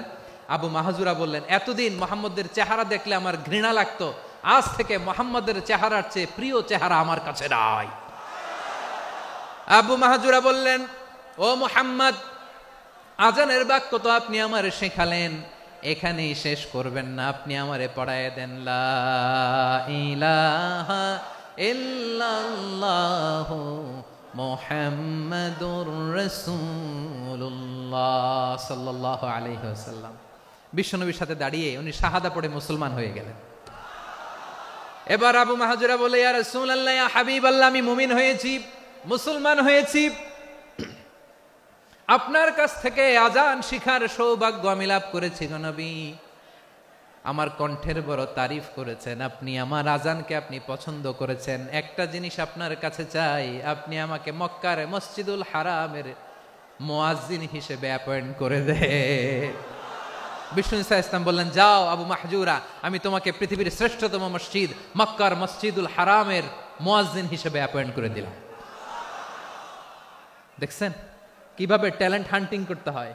আবু মাহজুরা বললেন, এতদিন মোহাম্মদের চেহারা দেখলে আমার ঘৃণা লাগতো, আজ থেকে মোহাম্মদের চেহারার চেয়ে প্রিয় চেহারা আমার কাছে নাই। আবু মাহজুরা বললেন, ও মুহাম্মদ, আজানের বাক্য তো আপনি আমারে শেখালেন, এখানেই শেষ করবেন না, আপনি আমারে পড়ায় দেন, লা ইলাহা ইল্লাল্লাহু মুহাম্মাদুর রাসূলুল্লাহ সাল্লাল্লাহু আলাইহি ওয়াসাল্লাম। বিশ্বনবীর সাথে দাঁড়িয়ে উনি শাহাদা পড়ে মুসলমান হয়ে গেলেন। এবার আবু মাহজুরা বলে, ইয়া রাসূলুল্লাহ, ইয়া হাবিবাল্লাহ, আমি মুমিন হয়েছি, মুসলমান হয়েছি, আপনার কাছ থেকে আজান শিখার সৌভাগ্য আমি লাভ করেছি গো নবী। আমার কণ্ঠের বড় তারিফ করেছেন, আপনি আমার আজানকে আপনি পছন্দ করেছেন। একটা জিনিস আপনার কাছে চাই, আপনি আমাকে মক্কার মসজিদুল হারামের মুয়াজ্জিন হিসেবে অ্যাপয়েন্ট করে দে। বিষ্ণু ঈসা ইসলাম বললেন, যাও আবু মাহজুরা, আমি তোমাকে পৃথিবীর শ্রেষ্ঠতম মসজিদ মক্কার মসজিদুল হারামের মুয়াজ্জিন হিসেবে অ্যাপয়েন্ট করে দিলাম। দেখছেন কিভাবে ট্যালেন্ট হান্টিং করতে হয়,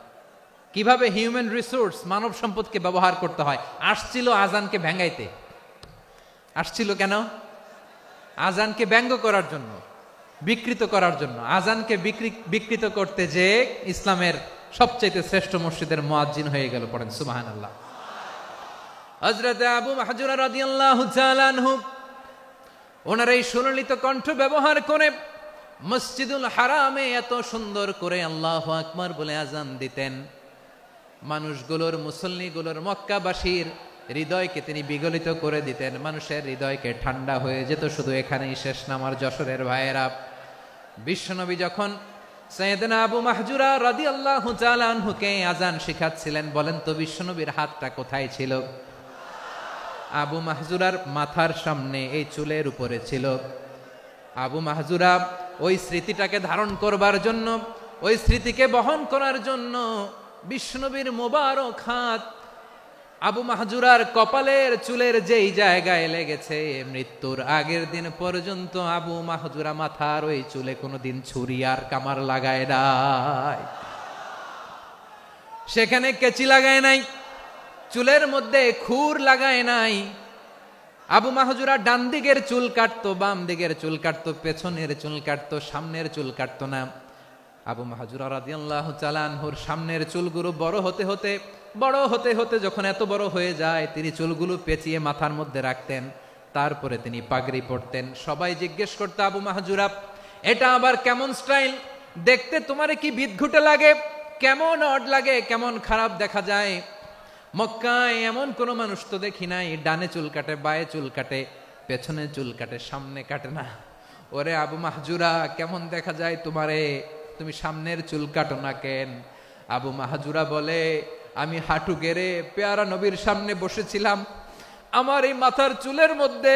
কিভাবে হিউম্যান রিসোর্স মানব সম্পদকে ব্যবহার করতে হয়। আসছিল আজানকে ভেঙ্গাইতে, আসছিল কেন? আজানকে ব্যঙ্গ করার জন্য, বিকৃত করার জন্য। আজানকে বিকৃত করতে যে ইসলামের সবচেয়ে শ্রেষ্ঠ মসজিদের মুয়াজ্জিন হয়ে গেল। পড়েন সুবহানাল্লাহ। হযরত আবু মাহজুরা রাদিয়াল্লাহু তাআলা আনহু ওনার এই সুললিত কণ্ঠ ব্যবহার করে মসজিদুল হারামে এত সুন্দর করে আল্লাহু আকবার বলে আজান দিতেন, মানুষগুলোর, মুসল্লিগুলোর, মক্কাবাসীর হৃদয়কে তিনি বিগলিত করে দিতেন। মানুষের হৃদয়কে ঠান্ডা হয়ে যেত। শুধু এখানেই শেষ না আমার যশোরের ভাইয়েরা, বিশ্বনবী যখন সাইয়েদনা আবু মাহজুরা রাদিয়াল্লাহু তাআলা আনহুকে আজান শিখাচ্ছিলেন, বলেন তো বিশ্বনবীর হাতটা কোথায় ছিল? আবু মাহজুরার মাথার সামনে, এই চুলের উপরে ছিল। আবু মাহজুরা ওই স্মৃতিটাকে ধারণ করবার জন্য, ওই স্মৃতিকে বহন করার জন্য বিশ্বনবীর মোবারক হাত আবু মাহজুরার কপালের চুলের যেই জায়গায় লেগেছে, মৃত্যুর আগের দিন পর্যন্ত আবু মাহজুরা মাথার ওই চুলে কোনোদিন ছুরি আর কামার লাগায় নাই, সেখানে কেচি লাগায় নাই, চুলের মধ্যে খুর লাগায় নাই। আবু মাহজুরা ডান দিকের চুল কাটতো, বাম দিকের চুল কাটতো, পেছনের চুল কাটতো, সামনের চুল কাটতো না। আবু মাহজুরা রাদিয়াল্লাহু তাআলা আনহুর সামনের চুলগুলো বড় হতে হতে যখন এত বড় হয়ে যায়, তিনি চুলগুলো পেঁচিয়ে মাথার মধ্যে রাখতেন, তারপরে তিনি পাগড়ি পরতেন। সবাই জিজ্ঞেস করতো, আবু মাহজুরা এটা আবার কেমন স্টাইল? দেখতে তোমারে কি বিদঘুটে লাগে, কেমন অড লাগে, কেমন খারাপ দেখা যায়। মক্কায় এমন কোন মানুষ তো দেখি নাই, ডানে চুল কাটে, বায়ে চুল কাটে, পেছনে চুল কাটে, সামনে কাটে না। ওরে আবু মাহজুরা কেমন দেখা যায় তোমারে, তুমি সামনের চুল কাটো না কেন? আবু মাহজুরা বলে, আমি হাঁটু গেড়ে পেয়ারা নবীর সামনে বসেছিলাম, আমার এই মাথার চুলের মধ্যে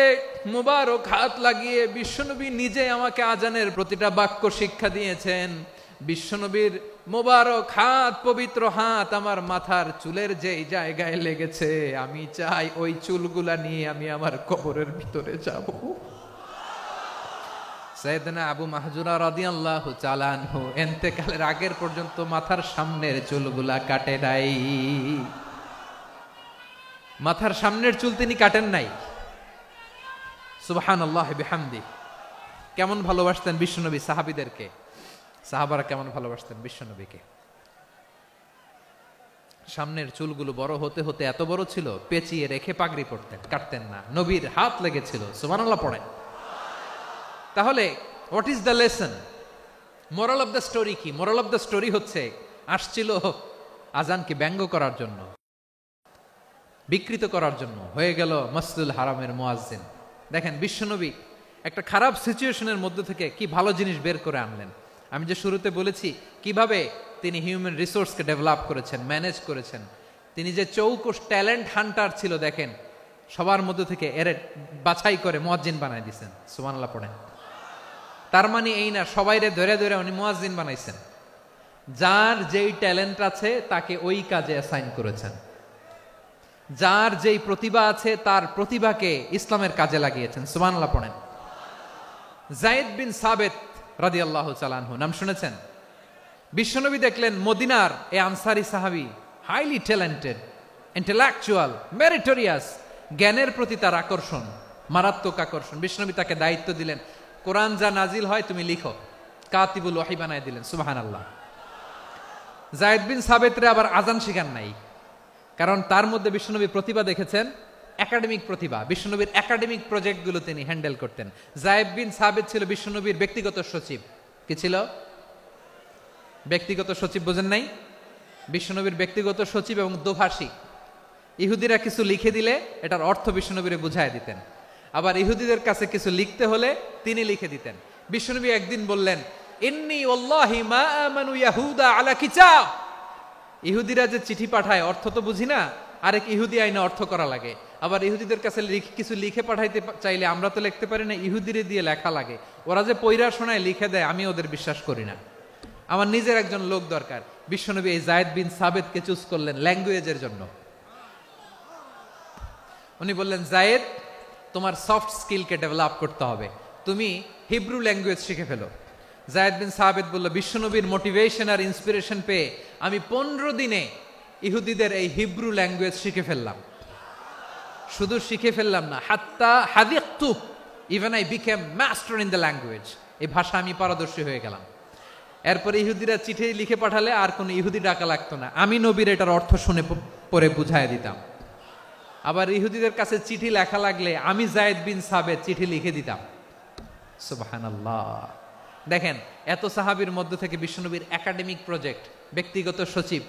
মুবারক হাত লাগিয়ে বিশ্বনবী নিজে আমাকে আজানের প্রতিটা বাক্য শিক্ষা দিয়েছেন। বিশ্বনবীর মোবারক হাত, পবিত্র হাত আমার মাথার চুলের যেই জায়গায় লেগেছে, আমি চাই ওই চুলগুলা নিয়ে আমি আমার কবরের ভিতরে যাব। সাইয়েদনা আবু মাহজুরা রাদিয়াল্লাহু তাআলা আনহু ইন্তেকালের আগের পর্যন্ত মাথার সামনের চুলগুলা কাটে নাই, মাথার সামনের চুল তিনি কাটেন নাই। সুবহানাল্লাহি বিহামদি। কেমন ভালোবাসতেন বিশ্বনবী সাহাবীদেরকে, সাহাবারা কেমন ভালোবাসতেন বিশ্বনবীকে। সামনের চুলগুলো বড় হতে হতে এত বড় ছিল, পেঁচিয়ে রেখে পাগড়ি পরতেন, কাটতেন না। নবীর হাত লেগেছিল। সুবহানাল্লাহ পড়েন। তাহলে what is the lesson? Moral of the story কি? মোরাল অফ দ্য স্টোরি হচ্ছে, আসছিল আজানকে ব্যঙ্গ করার জন্য, বিকৃত করার জন্য, হয়ে গেল মসজিদুল হারামের মুয়াজ্জিন। দেখেন বিশ্বনবী একটা খারাপ সিচুয়েশনের মধ্যে থেকে কি ভালো জিনিস বের করে আনলেন। আমি যে শুরুতে বলেছি কিভাবে তিনি হিউম্যান রিসোর্সকে ডেভেলপ করেছেন, ম্যানেজ করেছেন। তিনি যে চৌকস ট্যালেন্ট হান্টার ছিল, দেখেন সবার মধ্যে থেকে এর বাছাই করে মুয়াজ্জিন বানাই দিয়েছেন। সুবহানাল্লাহ পড়েন। তার মানে এই না সবাইরে ধরে ধরে উনি মুয়াজ্জিন বানাইছেন। যার যেই ট্যালেন্ট আছে তাকে ওই কাজে অ্যাসাইন করেছেন। যার যেই প্রতিভা আছে তার প্রতিভাকে ইসলামের কাজে লাগিয়েছেন। সুবহানাল্লাহ পড়েন। যায়েদ বিন সাবিত রাদিয়াল্লাহু তাআলা আনহু নাম শুনেছেন? বিশ্বনবী দেখলেন মদিনার এই আনসারী সাহাবী হাইলি ট্যালেন্টেড, ইন্টেলেকচুয়াল, মেরিটোরিয়াস, জ্ঞানের প্রতি তার আকর্ষণ, মারাত্মক আকর্ষণ। বিশ্বনবী তাকে দায়িত্ব দিলেন, কোরআন যা নাজিল হয় তুমি লিখো, কাতিবুল ওয়াহি বানায় দিলেন। সুবহানাল্লাহ। যায়েদ বিন সাবিতরে আবার আজান শিখান নাই, কারণ তার মধ্যে বিশ্বনবী প্রতিভা দেখেছেন, একাডেমিক প্রতিভা। বিশ্বনবীর একাডেমিক প্রজেক্টগুলো তিনি হ্যান্ডেল করতেন। যায়েদ বিন সাবিত ছিল বিশ্বনবীর ব্যক্তিগত সচিব। কি ছিল? ব্যক্তিগত সচিব। বোঝেন নাই? বিশ্বনবীর ব্যক্তিগত সচিব এবং দোভাষী। ইহুদিরা কিছু লিখে দিলে এটার অর্থ বিশ্বনবীরে বুঝায় দিতেন, আবার ইহুদিদের কাছে কিছু লিখতে হলে তিনি লিখে দিতেন। বিশ্বনবী একদিন বললেন, ইন্নী ওয়াল্লাহি মা আমানু ইয়াহুদা আলা কিতাব। ইহুদিরা যে চিঠি পাঠায় অর্থ তো বুঝি না, আরেক ইহুদি আইনে অর্থ করা লাগে, আবার ইহুদিদের কাছে কিছু লিখে পাঠাইতে চাইলে আমরা তো লিখতে পারি না, ইহুদিরে দিয়ে লেখা লাগে। ওরা যে পয়রা শোনায় লিখে দেয়, আমি ওদের বিশ্বাস করি না। আমার নিজের একজন লোক দরকার। বিশ্বনবী এই যায়েদ বিন সাবেতকে চুজ করলেন ল্যাঙ্গুয়েজের জন্য। উনি বললেন, যায়েদ, তোমার সফট স্কিলকে ডেভেলপ করতে হবে, তুমি হিব্রু ল্যাঙ্গুয়েজ শিখে ফেলো। যায়েদ বিন সাবেত বলল, বিশ্বনবীর মোটিভেশন আর ইন্সপিরেশন পেয়ে আমি 15 দিনে ইহুদিদের এই হিব্রু ল্যাঙ্গুয়েজ শিখে ফেললাম। শুধু শিখে ফেললাম না, হাত্তা হাদিকতু, even I became master in the language. এই ভাষা আমি পারদর্শী হয়ে গেলাম। এরপরে ইহুদিরা চিঠি লিখে পাঠালে আর কোনো ইহুদি ডাকা লাগতো না, আমি নবীর এটার অর্থ শুনে পরে বুঝাই দিতাম। আবার ইহুদিদের কাছে চিঠি লেখা লাগলে আমি যায়েদ বিন সাবেত চিঠি লিখে দিতাম। সুবহানাল্লাহ। দেখেন, এত সাহাবীর মধ্য থেকে বিশ্বনবীর একাডেমিক প্রজেক্ট, ব্যক্তিগত সচিব,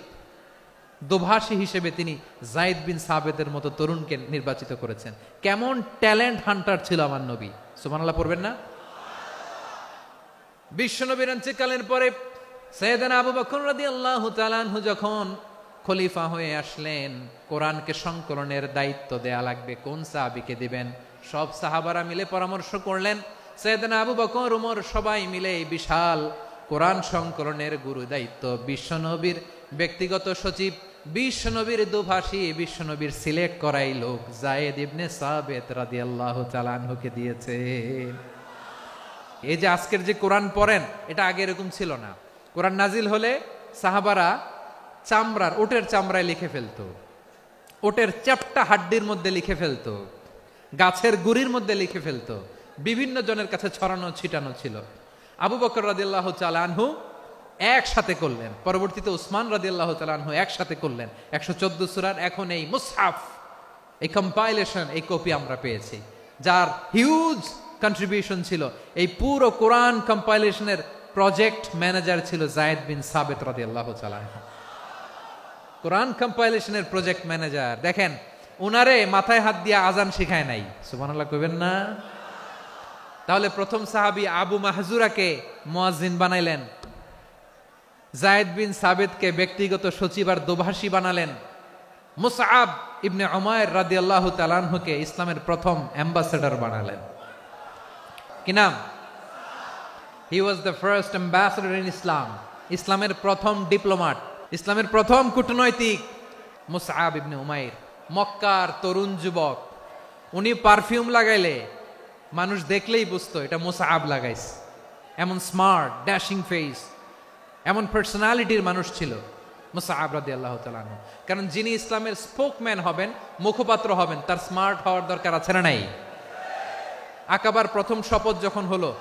দোভাষী হিসেবে তিনি যায়েদ বিন সাবেতের মতো তরুণকে নির্বাচিত করেছেন। কেমন ট্যালেন্ট হান্টার ছিল আমার নবী। সুবহানাল্লাহ পড়বেন না? বিশ্বনবীর ইন্তেকালের পরে সাইয়েদনা আবু বকর রাদিয়াল্লাহু তাআলা আনহু যখন খলিফা হয়ে আসলেন, কোরআনকে সংকলনের দায়িত্ব দেয়া লাগবে, কোন সাহাবীকে দিবেন? সব সাহাবারা মিলে পরামর্শ করলেন। সাইয়েদনা আবু বকর, ওমর সবাই মিলে এই বিশাল কোরআন সংকলনের গুরু দায়িত্ব বিশ্বনবীর ব্যক্তিগত সচিব, বিশ্বনবীর দোভাষী, বিশ্বনবীর সিলেক্ট করাই লোক যায়েদ ইবনে সাবেত রাদিয়াল্লাহু তাআলা আনহুকে দিয়েছে। এই যে আজকের যে কোরআন পড়েন, এটা আগে এরকম ছিল না। কোরআন নাজিল হলে সাহাবারা চামড়ার, ওটের চামড়ায় লিখে ফেলতো, ওটের চ্যাপ্টা হাড্ডির মধ্যে লিখে ফেলতো, গাছের গুড়ির মধ্যে লিখে ফেলতো, বিভিন্ন জনের কাছে ছড়ানো ছিটানো ছিল। আবু বকর রাদিয়াল্লাহু তাআলা আনহু একসাথে করলেন, পরবর্তীতে উসমান রাদিয়াল্লাহু তাআলা আনহু একসাথে করলেন। 114 সূরার এখন এই মুসহাফ, এই কম্পাইলেশন, এই কপি আমরা পেয়েছি, যার হিউজ কন্ট্রিবিউশন ছিল। এই পুরো কোরআন কম্পাইলেশনের প্রজেক্ট ম্যানেজার ছিল যায়েদ বিন সাবেত রাদিয়াল্লাহু তাআলা আনহু। কোরআন কম্পাইলেশনের প্রজেক্ট ম্যানেজার। দেখেন, উনারে মাথায় হাত দিয়ে আজান শিখায় নাই। সুবহানাল্লাহ কইবেন না? তাহলে প্রথম সাহাবী আবু মাহজুরাকে মুয়াজ্জিন বানাইলেন, যায়েদ বিন সাবেতকে ব্যক্তিগত সচিব আর দোভাষী বানালেন, মুসআব ইবনে উমাইর রাদিয়াল্লাহু তাআলা আনহুকে ইসলামের প্রথম অ্যাম্বাসেডর বানালেন। কি নাম? He was the first ambassador in Islam. ইসলামের প্রথম ডিপ্লোম্যাট, ইসলামের প্রথম কূটনৈতিক মুসআব ইবনে উমাইর, মক্কার তরুণ যুবক। উনি পারফিউম লাগাইলে মানুষ দেখলেই বুঝতো এটা মুসআব লাগাইছে। এমন স্মার্ট, ড্যাশিং ফেস, এমন পার্সোনালিটির মানুষ ছিল মুসআব রাদিয়াল্লাহু তাআলা আনহু। কারণ যিনি ইসলামের স্পোকম্যান হবেন, মুখপাত্র হবেন, তার স্মার্ট হওয়ার দরকার আছে না নাই? আকাবার প্রথম শপথ যখন হলো,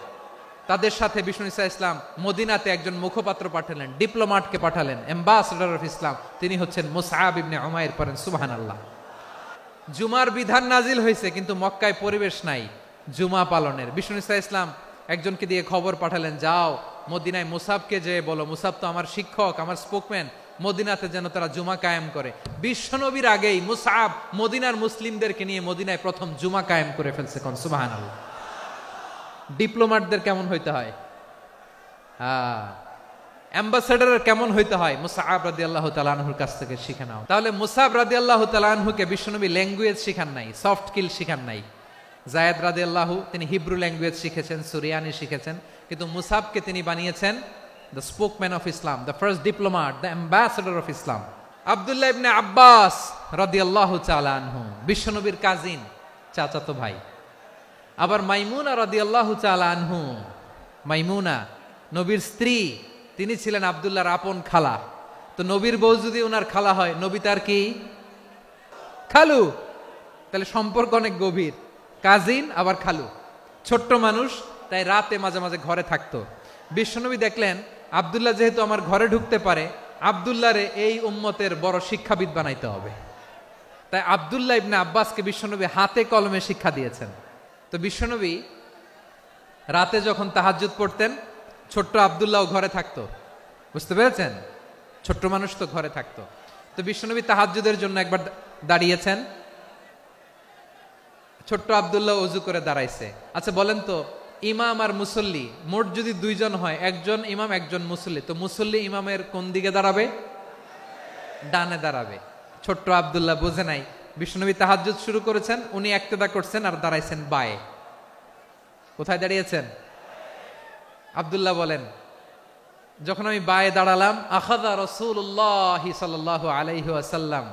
তাদের সাথে বিষ্ণু ঈসা ইসলাম মদিনাতে একজন মুখপাত্র পাঠালেন, ডিপ্লোম্যাটকে পাঠালেন, অ্যাম্বাসেডর অফ ইসলাম। তিনি হচ্ছেন মুসআব ইবনে উমাইর। পড়েন সুবহানাল্লাহ। জুমার বিধান নাজিল হয়েছে, কিন্তু মক্কায় পরিবেশ নাই জুমা পালনের। বিষ্ণু ঈসা ইসলাম একজনকে দিয়ে খবর পাঠালেন, যাও মদিনায় মুসাবকে যে বলো, মুসাব তো আমার শিক্ষক, আমার স্পোকম্যান, মদিনাতে যেন তারা জুমা কায়েম করে। বিশ্বনবীর আগেই মুসআব মদিনার মুসলিমদেরকে নিয়ে মদিনায় প্রথম জুমা কায়েম করে ফেলছে। কোন সুবহানাল্লাহ। ডিপ্লোম্যাটদের কেমন হইতে হয়, অ্যাম্বাসেডারের কেমন হইতে হয়, মুসআব রাদিয়াল্লাহু তাআলা আনহুর কাছ থেকে শিখে নাও। তাহলে মুসআব রাদিয়াল্লাহু তাআলা আনহুকে বিশ্বনবী ল্যাঙ্গুয়েজ শিখান নাই, সফট স্কিল শিখান নাই। যায়েদ রাদিয়াল্লাহু তিনি হিব্রু ল্যাঙ্গুয়েজ শিখেছেন, সুরিয়ানি শিখেছেন, কিন্তু মুসআবকে তিনি বানিয়েছেন the spokesman of Islam, the first diplomat, the ambassador of Islam. Abdullah ibn Abbas রাদিয়াল্লাহু তাআলা আনহু বিশ্বনবীর কাজিন, চাচাতো ভাই। আবার মাইমুনা রাদিয়াল্লাহু তাআলা আনহু, মাইমুনা নবীর স্ত্রী, তিনি ছিলেন আব্দুল্লাহর আপন খালা। তো নবীর বউ যদি ওনার খালা হয়, নবী তার কি খালু। তাহলে সম্পর্ক অনেক গভীর, কাজিন আবার খালু। ছোট্ট মানুষ, তাই রাতে মাঝে মাঝে ঘরে থাকতো। বিশ্বনবী দেখলেন আব্দুল্লাহ যেহেতু আমার ঘরে ঢুকতে পারে, আব্দুল্লাহরে এই উম্মতের বড় শিক্ষাবিদ বানাইতে হবে। তাই আব্দুল্লাহ ইবনে আব্বাসকে বিশ্বনবী হাতে কলমে শিক্ষা দিয়েছেন। তো বিশ্বনবী রাতে যখন তাহাজ্জুদ পড়তেন, ছোট্ট আব্দুল্লাহ ঘরে থাকতো। বুঝতে পেরেছেন? ছোট্ট মানুষ তো ঘরে থাকতো। তো বিশ্বনবী তাহাজ্জুদের জন্য একবার দাঁড়িয়েছেন, ছোট্ট আব্দুল্লাহ ওযু করে দাঁড়াইছে। আচ্ছা বলেন তো, ইমাম আর মুসল্লি মোট যদি দুইজন হয়, একজন ইমাম একজন মুসল্লি, তো মুসল্লি ইমামের কোন দিকে দাঁড়াবে? ডানে দাঁড়াবে। ছোট্ট আব্দুল্লাহ বোঝে নাই, বিশ্বনবী তাহাজ্জুদ শুরু করেছেন, উনি একতেদা করছেন আর দাঁড়াইছেন বায়ে। কোথায় দাঁড়িয়েছেন? আব্দুল্লাহ বলেন, যখন আমি বায়ে দাঁড়ালাম, আখাযা রাসূলুল্লাহ সাল্লাল্লাহু আলাইহি ওয়াসাল্লাম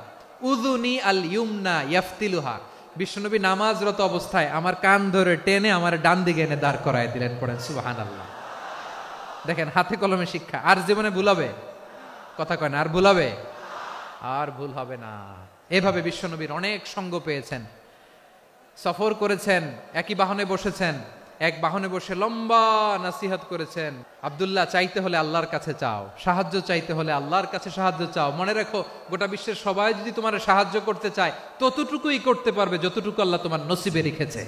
উযুনি আল ইউমনা ইয়াফতিলুহা, বিশ্বনবী নামাজরত অবস্থায় আমার কান ধরে টেনে আমার ডান দিকে এনে দাঁড় করায় দিলেন। পড়েন সুবহানাল্লাহ। দেখেন, হাতে কলমে শিক্ষা। আর জীবনে ভুল হবে? কথা কয় না, আর ভুল হবে? আর ভুল হবে না। এভাবে বিশ্বনবীর অনেক সঙ্গ পেয়েছেন, সফর করেছেন, একই বাহনে বসেছেন, এক বাহনে বসে লম্বা নাসিহত করেছেন। আব্দুল্লাহ, চাইতে হলে আল্লাহর কাছে চাও, সাহায্য চাইতে হলে আল্লাহর কাছে সাহায্য চাও। মনে রাখো, গোটা বিশ্বের সবাই যদি তোমার সাহায্য করতে চায়, ততটুকুই করতে পারবে যতটুকু আল্লাহ তোমার নসিবে রেখেছে।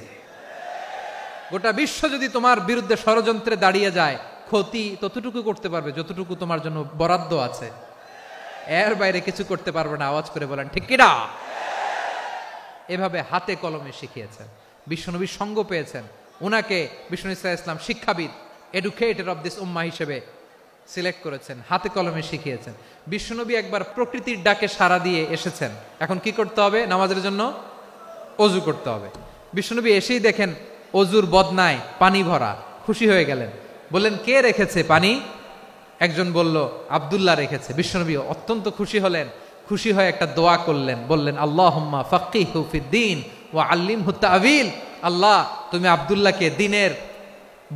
গোটা বিশ্ব যদি তোমার বিরুদ্ধে ষড়যন্ত্রে দাঁড়িয়ে যায়, ক্ষতি ততটুকু করতে পারবে যতটুকু তোমার জন্য বরাদ্দ আছে। এর বাইরে কিছু করতে পারবে না। আওয়াজ করে বলেন ঠিক কিনা? এভাবে হাতে কলমে শিখিয়েছেন, বিশ্বনবীর সঙ্গ পেয়েছেন। উনাকে বিষ্ণু ইসা ইসলাম শিক্ষাবিদ, এডুকেটর অফ দিস উম্মাহ হিসেবে সিলেক্ট করেছেন, হাতে কলমে শিখিয়েছেন। বিশ্বনবী একবার প্রকৃতির ডাকে সাড়া দিয়ে এসেছেন। এখন কি করতে হবে? নামাজের জন্য অজু করতে হবে। বিশ্বনবী এসেই দেখেন অজুর বদনায় পানি ভরা, খুশি হয়ে গেলেন, বললেন কে রেখেছে পানি? একজন বলল আব্দুল্লাহ রেখেছে। বিশ্বনবী অত্যন্ত খুশি হলেন, খুশি হয়ে একটা দোয়া করলেন, বললেন আল্লাহুম্মা ফাক্কিহু ফিদ্দীন ওয়া আল্লিমহু তা'ওয়ীল, আল্লাহ তুমি আব্দুল্লাহকে দ্বীনের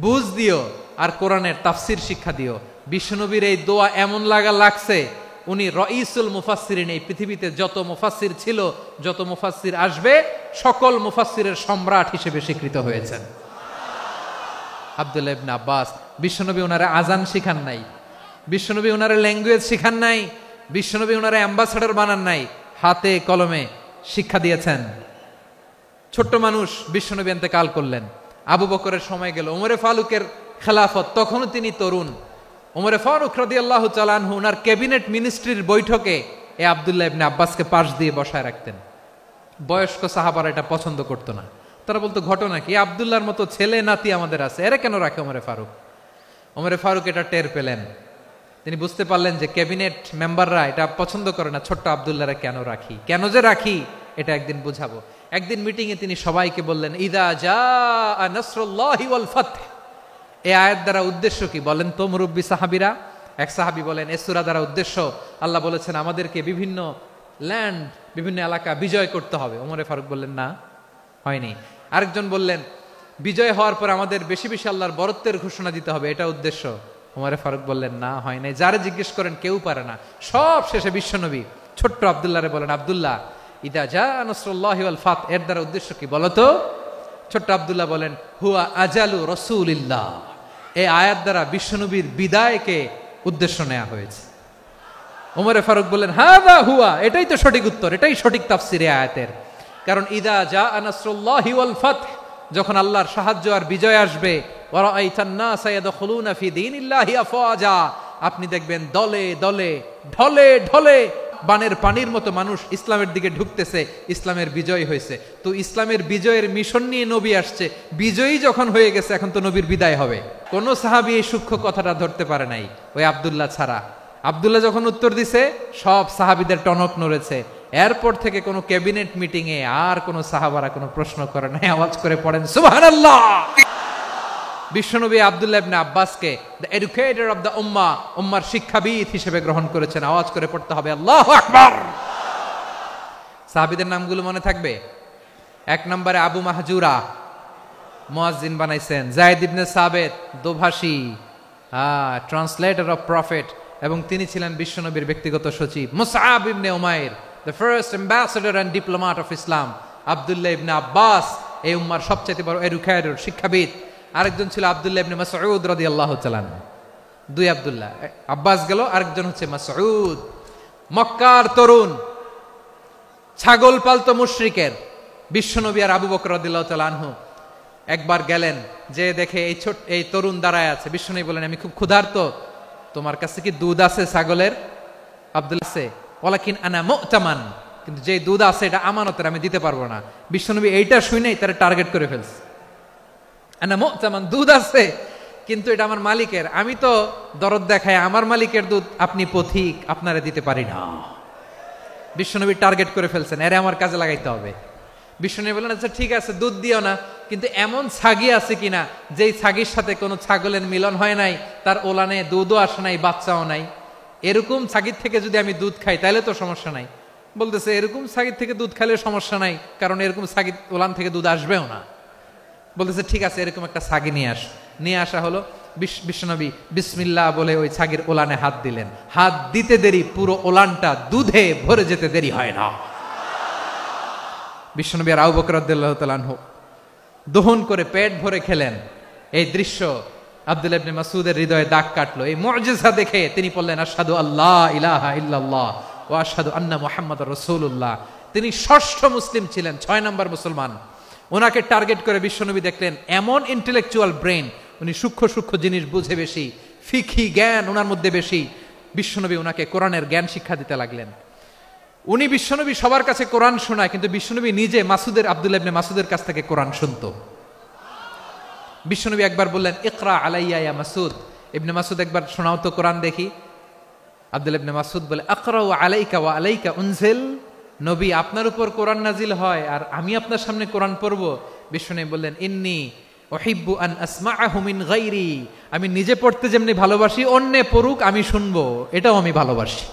বুঝ দিও আর কোরআনের তাফসীর শিক্ষা দিও। বিশ্বনবীর এই দোয়া এমন লাগছে, উনি রাইসুল মুফাসসিরিন, এই পৃথিবীতে যত মুফাসসির ছিল, যত মুফাসসির আসবে, সকল মুফাসসিরের সম্রাট হিসেবে স্বীকৃত হয়েছেন। আব্দুল্লাহ ইবনে আব্বাস, বিশ্বনবী ওনারে আজান শিখান নাই, বিশ্বনবী ওনারে ল্যাঙ্গুয়েজ শিখান নাই, বিশ্বনবী ওনারে অ্যাম্বাসেডর বানান নাই, হাতে কলমে শিক্ষা দিয়েছেন। ছোট্ট মানুষ, বিশ্বনবী ইন্তেকাল করলেন, আবু বকরের সময় গেল, ওমরে ফারুকের খেলাফত, তখনও তিনি তরুণ। ওমরে ফারুক রাদিয়াল্লাহু তাআলা আনহু ওনার ক্যাবিনেট মিনিস্ট্রির বৈঠকে এ আব্দুল্লাহ ইবনে আব্বাসকে পাশ দিয়ে বসায় রাখতেন। বয়স্ক সাহাবারা এটা পছন্দ করতো না, তারা বলতো ঘটনা কি, আব্দুল্লাহর মতো ছেলে নাতি আমাদের আছে, এরা কেন রাখে ওমরে ফারুক? ওমরে ফারুক এটা টের পেলেন, তিনি বুঝতে পারলেন যে ক্যাবিনেট মেম্বাররা এটা পছন্দ করে না, ছোট্ট আব্দুল্লাহরা কেন রাখি, কেন যে রাখি এটা একদিন বুঝাবো। একদিন মিটিং এ তিনি সবাইকে বললেন, ইদা জাআ নাসরুল্লাহি ওয়াল ফাতহ, এই আয়াত দ্বারা উদ্দেশ্য কি বলেন তো মুরব্বী সাহাবীরা? এক সাহাবী বলেন, এই সূরা দ্বারা উদ্দেশ্য, আল্লাহ বলেছেন আমাদেরকে বিভিন্ন ল্যান্ড, বিভিন্ন এলাকা বিজয় করতে হবে। ওমরে ফারুক বললেন না, হয়নি। আরেকজন বললেন, বিজয় হওয়ার পর আমাদের বেশি বেশি আল্লাহর বরত্বের ঘোষণা দিতে হবে, এটা উদ্দেশ্য। ওমরে ফারুক বললেন না, হয় নাই। যারা জিজ্ঞেস করেন কেউ পারে না। সব শেষে বিশ্বনবী ছোট্ট আব্দুল্লাহরে বলেন, আব্দুল্লাহ, ইদা জাআ নাসরুল্লাহি ওয়াল ফাতহ এর দ্বারা উদ্দেশ্য কি বলো তো? ছোট্ট আব্দুল্লাহ বলেন, হুয়া আজালু রাসূলিল্লাহ, এই আয়াত দ্বারা বিশ্বনবীর বিদায়কে উদ্দেশ্য নেওয়া হয়েছে। ওমরে ফারুক বললেন, হাযা হুয়া, এটাই তো সঠিক উত্তর, এটাই সঠিক তাফসীর এই আয়াতের। কারণ ইদা জাআ নাসরুল্লাহি ওয়াল ফাতহ, যখন আল্লাহর সাহায্য আর বিজয় আসবে, ওয়া রাআইতান নাসা ইয়াদখুলুনা ফি দীনিল্লাহি আফওয়াজা, আপনি দেখবেন দলে দলে, ঢলে ঢলে, বানের পানির মতো মানুষ ইসলামের দিকে ঢুকতেছে, ইসলামের বিজয় হয়েছে। তো ইসলামের বিজয়ের মিশন নিয়ে নবী আসছে, বিজয়ী যখন হয়ে গেছে, এখন তো নবীর বিদায় হবে। কোন সাহাবী এই সূক্ষ্ম কথাটা ধরতে পারে নাই, ওই আব্দুল্লাহ ছাড়া। আব্দুল্লাহ যখন উত্তর দিছে, সব সাহাবীদের টনক নড়েছে। এরপর থেকে কোনো ক্যাবিনেট মিটিং এ আর কোনো সাহাবারা কোনো প্রশ্ন করে নাই। আওয়াজ করে পড়েন সুবহানাল্লাহ। বিশ্বনবী আব্দুল্লাহ ইবনে আব্বাসকে দ্য এডুকেটর অফ দ্য উম্মাহ, উম্মার শিক্ষাবিদ হিসেবে গ্রহণ করেছেন। আওয়াজ করে পড়তে হবে আল্লাহু আকবার। সাহাবীদের নামগুলো মনে থাকবে? এক নম্বরে আবু মাহজুরা, মুয়াজ্জিন বানাইছেন। যায়েদ ইবনে সাবিত, দোভাষী, ট্রান্সলেটর অফ প্রফেট, এবং তিনি ছিলেন বিশ্বনবীর ব্যক্তিগত সচিব। Musab ibn Umair, the first ambassador and diplomat of Islam. Abdullah ibn Abbas, এই উম্মার সবচেয়ে বড় এডুকেটর, শিক্ষাবিদ। আরেকজন ছিল আব্দুল্লাহ ইবনে মাসউদ রাদিয়াল্লাহু তাআলা। দুই আব্দুল্লাহ, আব্বাস গেল, আরেকজন হচ্ছে মাসউদ। মক্কার তরুণ, ছাগল পালতো মুশরিকের। বিশ্বনবী আর আবু বকর রাদিয়াল্লাহু তাআলা আনহু একবার গেলেন, যে দেখে এই তরুণ দাঁড়ায় আছে। বিশ্বনবী বলেন, আমি খুব ক্ষুধার্ত, তোমার কাছে কি দুধ আছে ছাগলের? আব্দুল্লাহ আছে, ওয়ালাকিন আনা মু'তামান, কিন্তু যে দুধ আছে এটা আমানতের, আমি দিতে পারবো না। বিশ্বনবী এইটা শুনেই তারা টার্গেট করে ফেলছে। আনা মু'তামান, দুধ আছে কিন্তু এটা আমার মালিকের, আমি তো দরদ দেখাই, আমার মালিকের দুধ, আপনি পথিক, আপনারে দিতে পারি না। বিশ্বনবী টার্গেট করে ফেলছেন, এরে আমার কাজে লাগাইতে হবে। বিশ্বনবী বললেন, আচ্ছা ঠিক আছে, দুধ দিও না, কিন্তু এমন ছাগি আছে কিনা যেই ছাগির সাথে কোনো ছাগলের মিলন হয় নাই, তার ওলানে দুধও আসে নাই, বাচ্চাও নাই, এরকম ছাগির থেকে যদি আমি দুধ খাই তাহলে তো সমস্যা নাই। বলতেছে এরকম ছাগির থেকে দুধ খাইলে সমস্যা নাই, কারণ এরকম ছাগির ওলান থেকে দুধ আসবেও না। বলতেছে ঠিক আছে, এরকম একটা ছাগি নিয়ে আসা হলো। বিশ্বনবী বিসমিল্লাহ বলে ওই ছাগির ওলানে হাত দিলেন। হাত দিতে দেরি, পুরো ওলানটা দুধে ভরে যেতে দেরি হয় না। বিশ্বনবী আর আবু বকর রাদিয়াল্লাহু তাআলা আনহু দহন করে পেট ভরে খেলেন। এই দৃশ্য আব্দুল্লাহ ইবনে মাসউদের হৃদয়ে দাগ কাটলো। এই মুআজিজা দেখে তিনি বললেন, আশহাদু আল্লা ইলাহা ইল্লাল্লাহ ওয়া আশহাদু আন্না মুহাম্মাদুর রাসূলুল্লাহ। তিনি ষষ্ঠ মুসলিম ছিলেন, 6 নম্বর মুসলমান। ওনাকে টার্গেট করে বিশ্বনবী দেখলেন এমন ইন্টেলেকচুয়াল ব্রেন, উনি সূক্ষ্ম সূক্ষ্ম জিনিস বুঝে বেশি, ফিকহি জ্ঞান ওনার মধ্যে বেশি। বিশ্বনবী ওনাকে কোরআনের জ্ঞান শিক্ষা দিতে লাগলেন। উনি বিশ্বনবী সবার কাছে কোরআন শোনায়, কিন্তু বিশ্বনবী নিজে আব্দুল্লাহ ইবনে মাসউদের কাছ থেকে কোরআন শুনতো। বিশ্বনবী একবার বললেন, ইকরা আলাইয়া ইয়া মাসউদ। ইবনে মাসউদ একবার শোনাও তো কোরআন দেখি। আব্দুল্লাহ ইবনে মাসউদ বলে, আকরাউ আলাইকা ওয়া আলাইকা উনজিল। নবী, আপনার উপর কোরআন নাজিল হয় আর আমি আপনার সামনে কোরআন পড়ব। বিশ্বনবী বললেন, ইন্নী উহিব্বু আন আসমাআহু মিন গায়রি। আমি নিজে পড়তে যেমনি ভালোবাসি, অন্যে পড়ুক আমি শুনবো, এটাও আমি ভালোবাসি।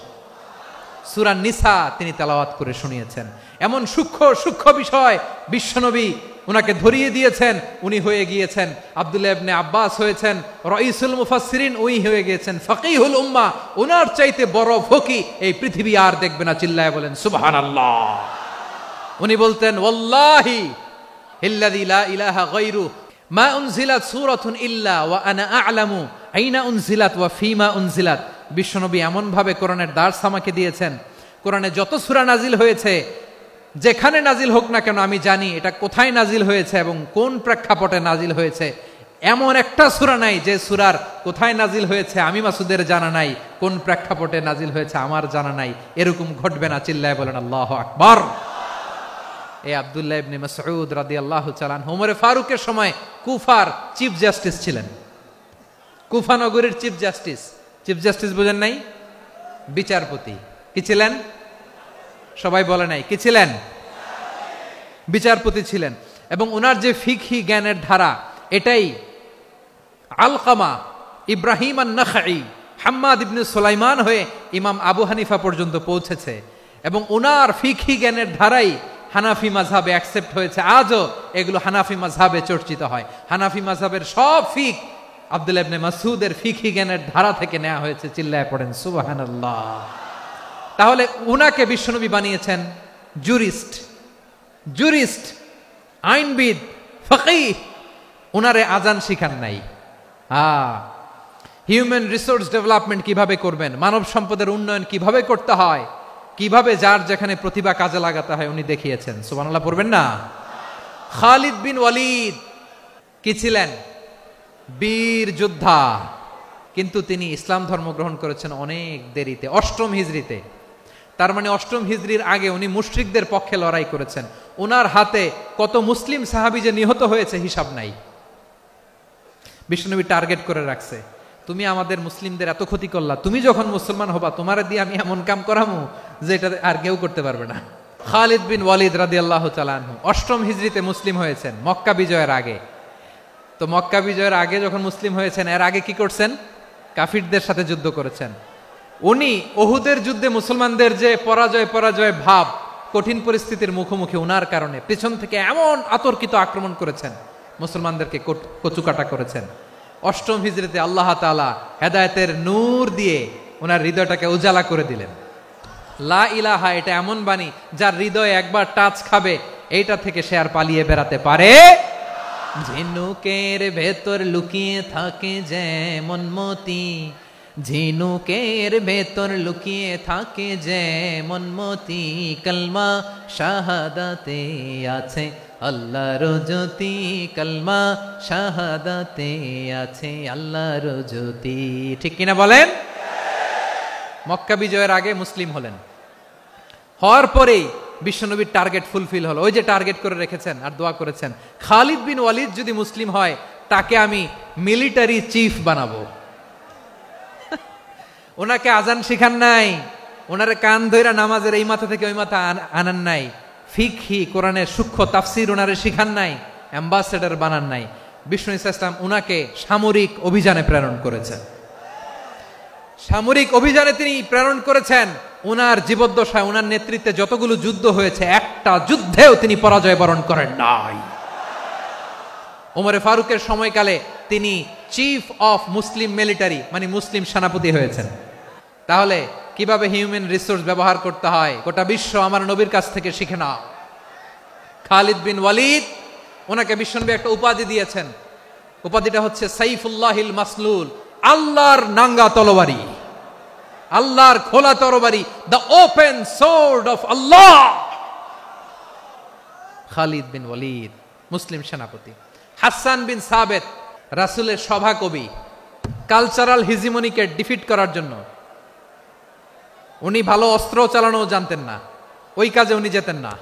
সূরা নিসা তিনি তেলাওয়াত করে শুনিয়েছেন। এমন সূক্ষ্ম সূক্ষ্ম বিষয় বিশ্বনবী উনাকে ধরিয়ে দিয়েছেন। উনি হয়ে গিয়েছেন আব্দুল্লাহ ইবনে আব্বাস, হয়েছেন রাইসুল মুফাসসিরিন, উনি হয়ে গিয়েছেন ফাকিহুল উম্মাহ। উনার চাইতে বড় ফকি এই পৃথিবী আর দেখবে না। চিল্লায় বলেন সুবহানাল্লাহ। উনি বলতেন, ওয়াল্লাহি ইল্লাযী লা ইলাহা গায়রু মা উনজিলাত সূরাতুন ইল্লা ওয়া আনা আ'লামু আইনা উনজিলাত ওয়া ফীমা উনজিলাত। বিশ্বনবী এমন ভাবে কোরআনের দার্স আমাকে দিয়েছেন, কোরআনে যত সূরা নাজিল হয়েছে, যেখানে নাজিল হোক না কেন আমি জানি এটা কোথায় নাজিল হয়েছে এবং কোন প্রেক্ষাপটে নাজিল হয়েছে। এমন একটা সূরা নাই যে সূরার কোথায় নাজিল হয়েছে আমি মাসুদের জানা নাই, কোন প্রেক্ষাপটে নাজিল হয়েছে আমার জানা নাই। এরকম ঘটবে না। চিল্লায় বলেন আল্লাহু আকবার। এই আব্দুল্লাহ ইবনে মাসউদ রাদিয়াল্লাহু তাআলা আনহু ওমর ফারুকের সময় কুফার চিফ জাস্টিস ছিলেন। কুফা নগরীর চিফ জাস্টিস। চিফ জাস্টিস বুঝেন নাই? বিচারপতি। কি ছিলেন? সবাই বলে নাই, কি ছিলেন? বিচারপতি ছিলেন। এবং ওনার যে ফিকহি জ্ঞানের ধারা, এটাই আলকামা, ইব্রাহিম আন-নাখাই, হাম্মাদ ইবনে সুলাইমান হয়ে ইমাম আবু হানিফা পর্যন্ত পৌঁছেছে। এবং ওনার ফিকহি জ্ঞানের ধারাই হানাফি মাযহাবে অ্যাকসেপ্ট হয়েছে। আজও এগুলো হানাফি মাযহাবে চর্চিত হয়। হানাফি মাযহাবের সব ফিক আব্দুল্লাহ ইবনে মাসউদের ফিকহি জ্ঞানের ধারা থেকে নেওয়া হয়েছে। চিল্লায় পড়েন সুবহানাল্লাহ। তাহলে উনাকে বিশ্বনবী বানিয়েছেন জুরিস্ট, আইনবিদ, ফকিহ। উনারে আজান শিখান নাই। হিউম্যান রিসোর্স ডেভেলপমেন্ট কিভাবে করবেন, মানব সম্পদের উন্নয়ন কিভাবে করতে হয়, কিভাবে যার যেখানে প্রতিভা কাজে লাগাতে হয় উনি দেখিয়েছেন। সুবহানাল্লাহ পড়বেন না? খালিদ বিন ওয়ালিদ কি ছিলেন? বীর যোদ্ধা। কিন্তু তিনি ইসলাম ধর্ম গ্রহণ করেছেন অনেক দেরিতে, 8ম হিজরিতে। তার মানে 8ম হিজরির আগে উনি মুশরিকদের পক্ষে লড়াই করেছেন। ওনার হাতে কত মুসলিম সাহাবী যে নিহত হয়েছে হিসাব নাই। বিশ্বনবী টার্গেট করে রাখছে, তুমি আমাদের মুসলিমদের এত ক্ষতি করলা, তুমি যখন মুসলমান হবা তোমার দিয়ে আমি এমন কাম করামু যে এটা আর কেউ করতে পারবে না। খালিদ বিন ওয়ালিদ রাদিয়াল্লাহু তাআলা আনহু 8ম হিজরিতে মুসলিম হয়েছেন, মক্কা বিজয়ের আগে। তো মক্কা বিজয়ের আগে যখন মুসলিম হয়েছেন, এর আগে কি করছেন? কাফিরদের সাথে যুদ্ধ করেছেন। উনি উহুদের যুদ্ধে মুসলমানদের যে পরাজয় ভাব, কঠিন পরিস্থিতির মুখোমুখি উনার কারণে পেছন থেকে এমন আতর্কিত আক্রমণ করেছেন, মুসলমানদেরকে কচুকাটা করেছেন। 8ম হিজরিতে আল্লাহ তাআলা হেদায়েতের নূর দিয়ে ওনার হৃদয়টাকে উজালা করে দিলেন। লা ইলাহা এটা এমন বাণী যার হৃদয়ে একবার টাচ খাবে, এইটা থেকে সে আর পালিয়ে বেড়াতে পারে। ঝিনুকের ভেতর লুকিয়ে থাকে যেমন মতি, ঝিনুকের ভেতর লুকিয়ে থাকে যেমন মতি, কলমা শাহাদাতে আছে আল্লাহর জ্যোতি, কলমা শাহাদাতে আছে আল্লাহর জ্যোতি। ঠিক কিনা বলেন? মক্কা বিজয়ের আগে মুসলিম হলেন, হওয়ার পরেই বিশ্বনবীর টার্গেট ফুলফিল হলো। ওই যে টার্গেট করে রেখেছেন আর দোয়া করেছেন, খালিদ বিন ওয়ালিদ যদি মুসলিম হয় তাকে আমি মিলিটারি চিফ বানাবো। ওনাকে আজান শিখান নাই, ওনারে কান ধইরা নামাজের এই মাথা থেকে ওই মাথা আনান নাই, ফিকহি কোরআনের সূক্ষ্ম তাফসীর ওনারে শিখান নাই, অ্যাম্বাসেডর বানান নাই। বিষ্ণু ইসলাম উনাকে সামরিক অভিযানে প্রেরণ করেছেন। সামরিক অভিযানে তিনি প্রেরণ করেছেন। উনার জীবদ্দশায় উনার নেতৃত্বে যতগুলো যুদ্ধ হয়েছে একটা যুদ্ধেও তিনি পরাজয় বরণ করেন নাই। ওমরে ফারুকের সময়কালে তিনি চিফ অফ মুসলিম মিলিটারি মানে মুসলিম সেনাপতি হয়েছেন। তাহলে কিভাবে হিউম্যান রিসোর্স ব্যবহার করতে হয় গোটা বিশ্ব আমার নবীর কাছ থেকে শিখে নাও। খালিদ বিন ওয়ালিদ, ওনাকে বিশ্বনবী একটা উপাধি দিয়েছেন। উপাধিটা হচ্ছে সাইফুল্লাহিল মাসলুল, আল্লাহর নাঙ্গা তরবারি, আল্লাহর খোলা তরবারি, দ্য ওপেন সোর্ড অফ আল্লাহ। খালিদ বিন ওয়ালিদ মুসলিম সেনাপতি। হাসান বিন সাবেত রাসূলের সভা কবি, কালচারাল হিজিমনিকে ডিফিট করার জন্য। উনি ভালো অস্ত্র চালানো জানতেন না, ওই কাজে উনি যেতেন না।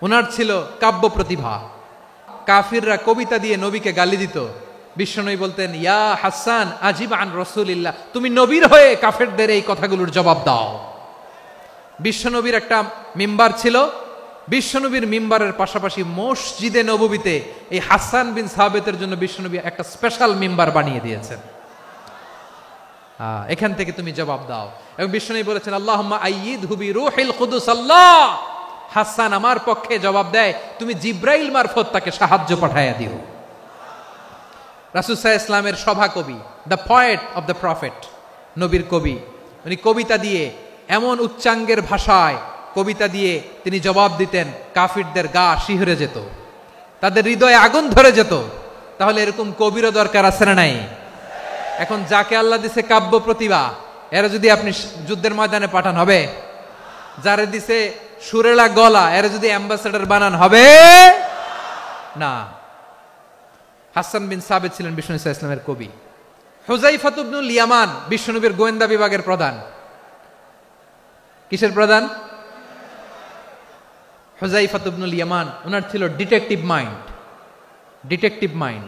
ওনার ছিল কাব্য প্রতিভা। কাফিররা কবিতা দিয়ে নবীকে গালি দিত, বিশ্বনবী বলতেন, ইয়া হাসান আজিব আন রাসূলিল্লাহ, তুমি নবীর হয়ে কাফেরদের এই কথাগুলোর জবাব দাও। বিশ্বনবীর একটা মিম্বার ছিল, বিশ্বনবীর মিম্বারের পাশাপাশি মসজিদে নববীতে এই হাসান বিন সাবেতের জন্য বিশ্বনবী একটা স্পেশাল মিম্বার বানিয়ে দিয়েছেন। এখান থেকে তুমি জবাব দাও। এবং বিশ্বনবী বলেছেন, আল্লাহুম্মা আইয়িদহু বিরূহিল কুদুস। আল্লাহ, হাসান আমার পক্ষে জবাব দেয়, তুমি জিব্রাইল মারফত তাকে সাহায্য পাঠাইয়া দিও। রাসূল সাল্লাল্লাহু আলাইহি ওয়াসাল্লামের সভা কবি, the poet of the prophet, নবীর কবি। উনি কবিতা দিয়ে এমন উচ্চাঙ্গের ভাষায় কবিতা দিয়ে তিনি জবাব দিতেন, কাফিরদের গা শিহরে যেত, তাদের হৃদয়ে আগুন ধরে যেত। তাহলে এরকম কবিরও দরকার আছে না নাই? এখন যাকে আল্লাহ দিছে কাব্য প্রতিভা, এরা যদি আপনি যুদ্ধের ময়দানে পাঠান হবে? যারে দিছে সুরেলা গলা, এরা যদি অ্যাম্বাসেডর বানান হবে না। হাসান বিন সাবেত ছিলেন বিষ্ণু ইসলামের কবি। হুযায়ফা ইবনুল ইয়ামান বিশ্বনবীর গোয়েন্দা বিভাগের প্রধান। কিসের প্রধান? হুযায়ফা ইবনুল ইয়ামান। ওনার ছিল ডিটেকটিভ মাইন্ড, ডিটেকটিভ মাইন্ড,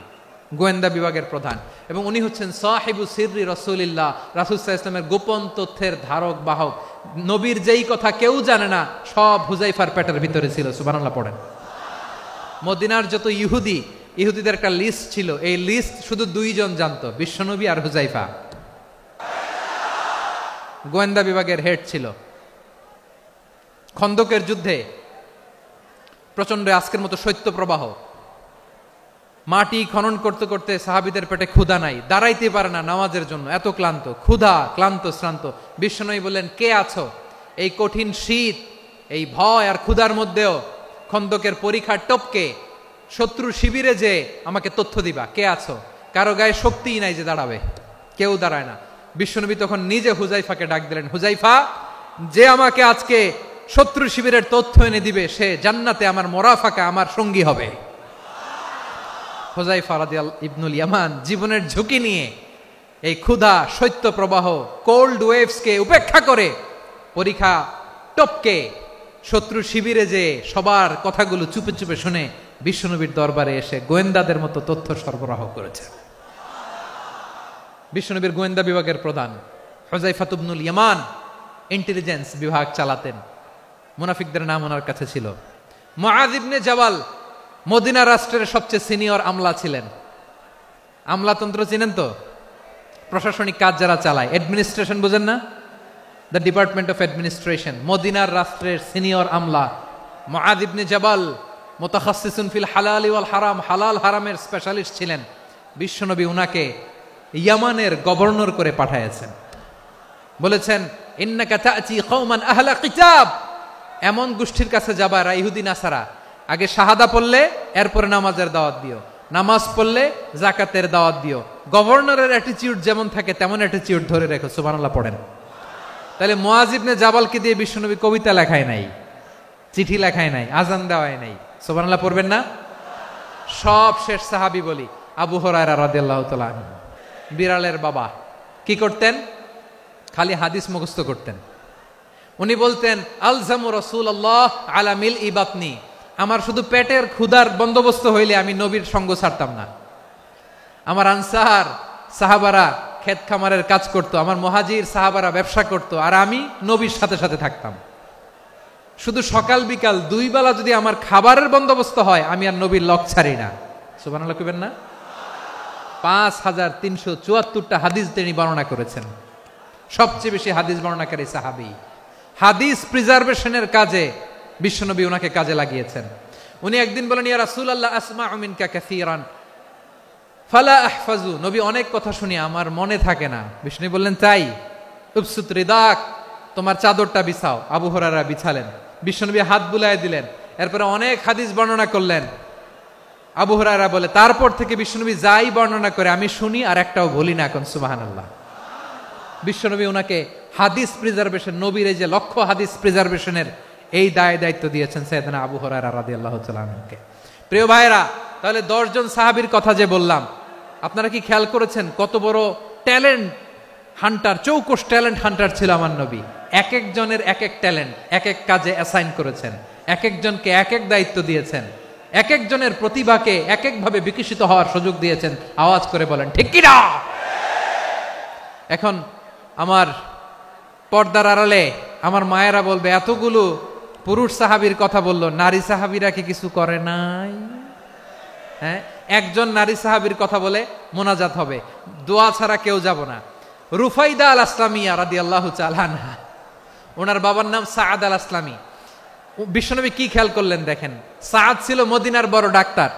গোয়েন্দা বিভাগের প্রধান। এবং উনি হচ্ছেন সাহিবু সিররি রাসূলিল্লাহ, রাসূল সাল্লাল্লাহু আলাইহি ওয়াসাল্লামের গোপন তথ্যের ধারক বাহক। নবীর যেই কথা কেউ জানে না, সব হুযায়ফার পেটের ভিতরে ছিল। সুবহানাল্লাহ পড়েন। মদিনার যত ইহুদিদের একটা লিস্ট ছিল, এই লিস্ট শুধু দুইজন জানতো, বিশ্বনবী আর হুযায়ফা। গোয়েন্দা বিভাগের হেড ছিল। খন্দকের যুদ্ধে প্রচন্ড আজকের মতো শৈত্য প্রবাহ, মাটি খনন করতে করতে সাহাবীদের পেটে ক্ষুধা নাই, দাঁড়াইতে পারে না নামাজের জন্য, এত ক্লান্ত, ক্ষুধা, ক্লান্ত, শ্রান্ত। বিশ্বনবী বললেন, কে আছো? এই কঠিন শীত, এই ভয় আর ক্ষুধার মধ্যেও খন্দকের পরীক্ষার টপকে শত্রু শিবিরে যে আমাকে তথ্য দিবা, কে আছো? কারো গায়ে শক্তিই নাই যে দাঁড়াবে, কেউ দাঁড়ায় না। বিশ্বনবী তখন নিজে হুযায়ফাকে ডাক দিলেন, হুযায়ফা, যে আমাকে আজকে শত্রু শিবিরের তথ্য এনে দিবে, সে জান্নাতে আমার মোরাফাকা, আমার সঙ্গী হবে। হুযায়ফা রাদিয়াল্লাহু ইবনুল ইয়ামান জীবনের ঝুঁকি নিয়ে এই ক্ষুধা, শৈত্য প্রবাহ, কোল্ড ওয়েভসকে উপেক্ষা করে পরীক্ষা টপকে শত্রু শিবিরে যে সবার কথাগুলো চুপে চুপে শুনে বিশ্বনবীর দরবারে এসে গোয়েন্দাদের মতো তথ্য সরবরাহ করেছে। বিশ্বনবীর গোয়েন্দা বিভাগের প্রধান হুযায়ফা ইবনুল ইয়ামান ইন্টেলিজেন্স বিভাগ চালাতেন। মুনাফিকদের নাম ওনার কাছে ছিল। মুআয ইবনে জাবাল মদিনা রাষ্ট্রের সবচেয়ে সিনিয়র আমলা ছিলেন। আমলাতন্ত্র চিনেন তো? প্রশাসনিক কাজ যারা চালায়, অ্যাডমিনিস্ট্রেশন বুঝেন না? The department of administration. মদিনার রাষ্ট্রের সিনিয়র আমলা মুআয ইবনে জাবাল মুতাখাসসিসুন ফিল হালাল ওয়াল হারাম, হালাল হারামের স্পেশালিস্ট ছিলেন। বিশ্বনবী উনাকে ইয়ামানের গভর্নর করে পাঠাইছেন। বলেছেন, ইন্নাকা তা'তি কওমান আহলা কিতাব, এমন গোষ্ঠীর কাছে যাবা এরা ইহুদি নাসারা, আগে শাহাদা পড়লে এরপরে নামাজের দাওয়াত দিও, নামাজ পড়লে যাকাতের দাওয়াত দিও। গভর্নরের অ্যাটিটিউড যেমন থাকে তেমন অ্যাটিটিউড ধরে রেখো। সুবহানাল্লাহ পড়েন। তাহলে মুআয ইবনে জাবালকে দিয়ে বিশ্বনবী কবিতা লেখায় নাই, চিঠি লেখায় নাই, আজান দেওয়ায় নাই। সুবহানাল্লাহ পড়বেন না? সব শেষ সাহাবী বলি আবু হুরায়রা রাদিয়াল্লাহু তাআলা আনহু, বিড়ালের বাবা, কি করতেন? খালি হাদিস মুখস্থ করতেন। উনি বলতেন, আলজামু রাসূলুল্লাহ আলা মিলই বাতনি, আমার শুধু পেটের ক্ষুধার বন্দোবস্ত হইলে আমি নবীর সঙ্গ ছাড়তাম না। আমার আনসার সাহাবারা ক্ষেত খামারের কাজ করত, আমার মুহাজির সাহাবারা ব্যবসা করত, আর আমি নবীর সাথে সাথে থাকতাম। শুধু সকাল বিকাল 2 বেলা যদি আমার খাবারের বন্দোবস্ত হয়, আমি আর নবীর লক ছাড়ি না। সুবহানাল্লাহ কইবেন না? 5374টা হাদিস তিনি বর্ণনা করেছেন। সবচেয়ে বেশি হাদিস বর্ণনাকারী সাহাবী। হাদিস প্রিজার্ভেশনের কাজে বিশ্বনবী ওনাকে কাজে লাগিয়েছেন। উনি একদিন বলেন, ইয়া রাসূলুল্লাহ আসমাউ মিনকা কাসীরান ফালা আহফাজু। নবী, অনেক কথা শুনি, আমার মনে থাকে না। বিষ্ণু বললেন, তাই? উবসুত রিদাক, তোমার চাদরটা বিছাও। আবু হুরায়রা বিছালেন, বিশ্বনবী হাত বুলায় দিলেন, এরপরে অনেক হাদিস বর্ণনা করলেন। আবু হুরায়রা বলে, তারপর থেকে বিশ্বনবী যাই বর্ণনা করে আমি শুনি আর একটাও ভুলি না। এখন সুবহানাল্লাহ। বিশ্বনবী ওনাকে হাদিস প্রিজার্ভেশন, নবীর এই যে লক্ষ্য হাদিস প্রিজার্ভেশনের এই দায়িত্ব দিয়েছেন সাইয়েদনা আবু হুরায়রা রাদিয়াল্লাহু তাআলা আনহুকে। প্রিয় ভাইরা, তাহলে 10 জন সাহাবীর কথা যে বললাম, আপনারা কি খেয়াল করেছেন কত বড় ট্যালেন্ট হান্টার, চৌকস ট্যালেন্ট হান্টার ছিল আমার নবী। এক একজনের এক এক ট্যালেন্ট এক এক কাজে অ্যাসাইন করেছেন, এক একজনকে এক এক দায়িত্ব দিয়েছেন, এক একজনের প্রতিভাকে এক একভাবে বিকশিত হওয়ার সুযোগ দিয়েছেন। আওয়াজ করে বলেন ঠিক কি না? এখন আমার পর্দার আড়ালে আমার মায়েরা বলবে, এতগুলো পুরুষ সাহাবীর কথা বললো, নারী সাহাবীরা কি কিছু করে নাই? হ্যাঁ, একজন নারী সাহাবীর কথা বলে মোনাজাত হবে, দোয়া ছাড়া কেউ যাব না। রুফাইদা আল আসলামিয়া রাদিয়াল্লাহু তাআলা আনহা, ওনার বাবার নাম সাআদ আল আসলামি। বিশ্বনবী কি খেয়াল করলেন দেখেন, সাআদ ছিল মদিনার বড় ডাক্তার।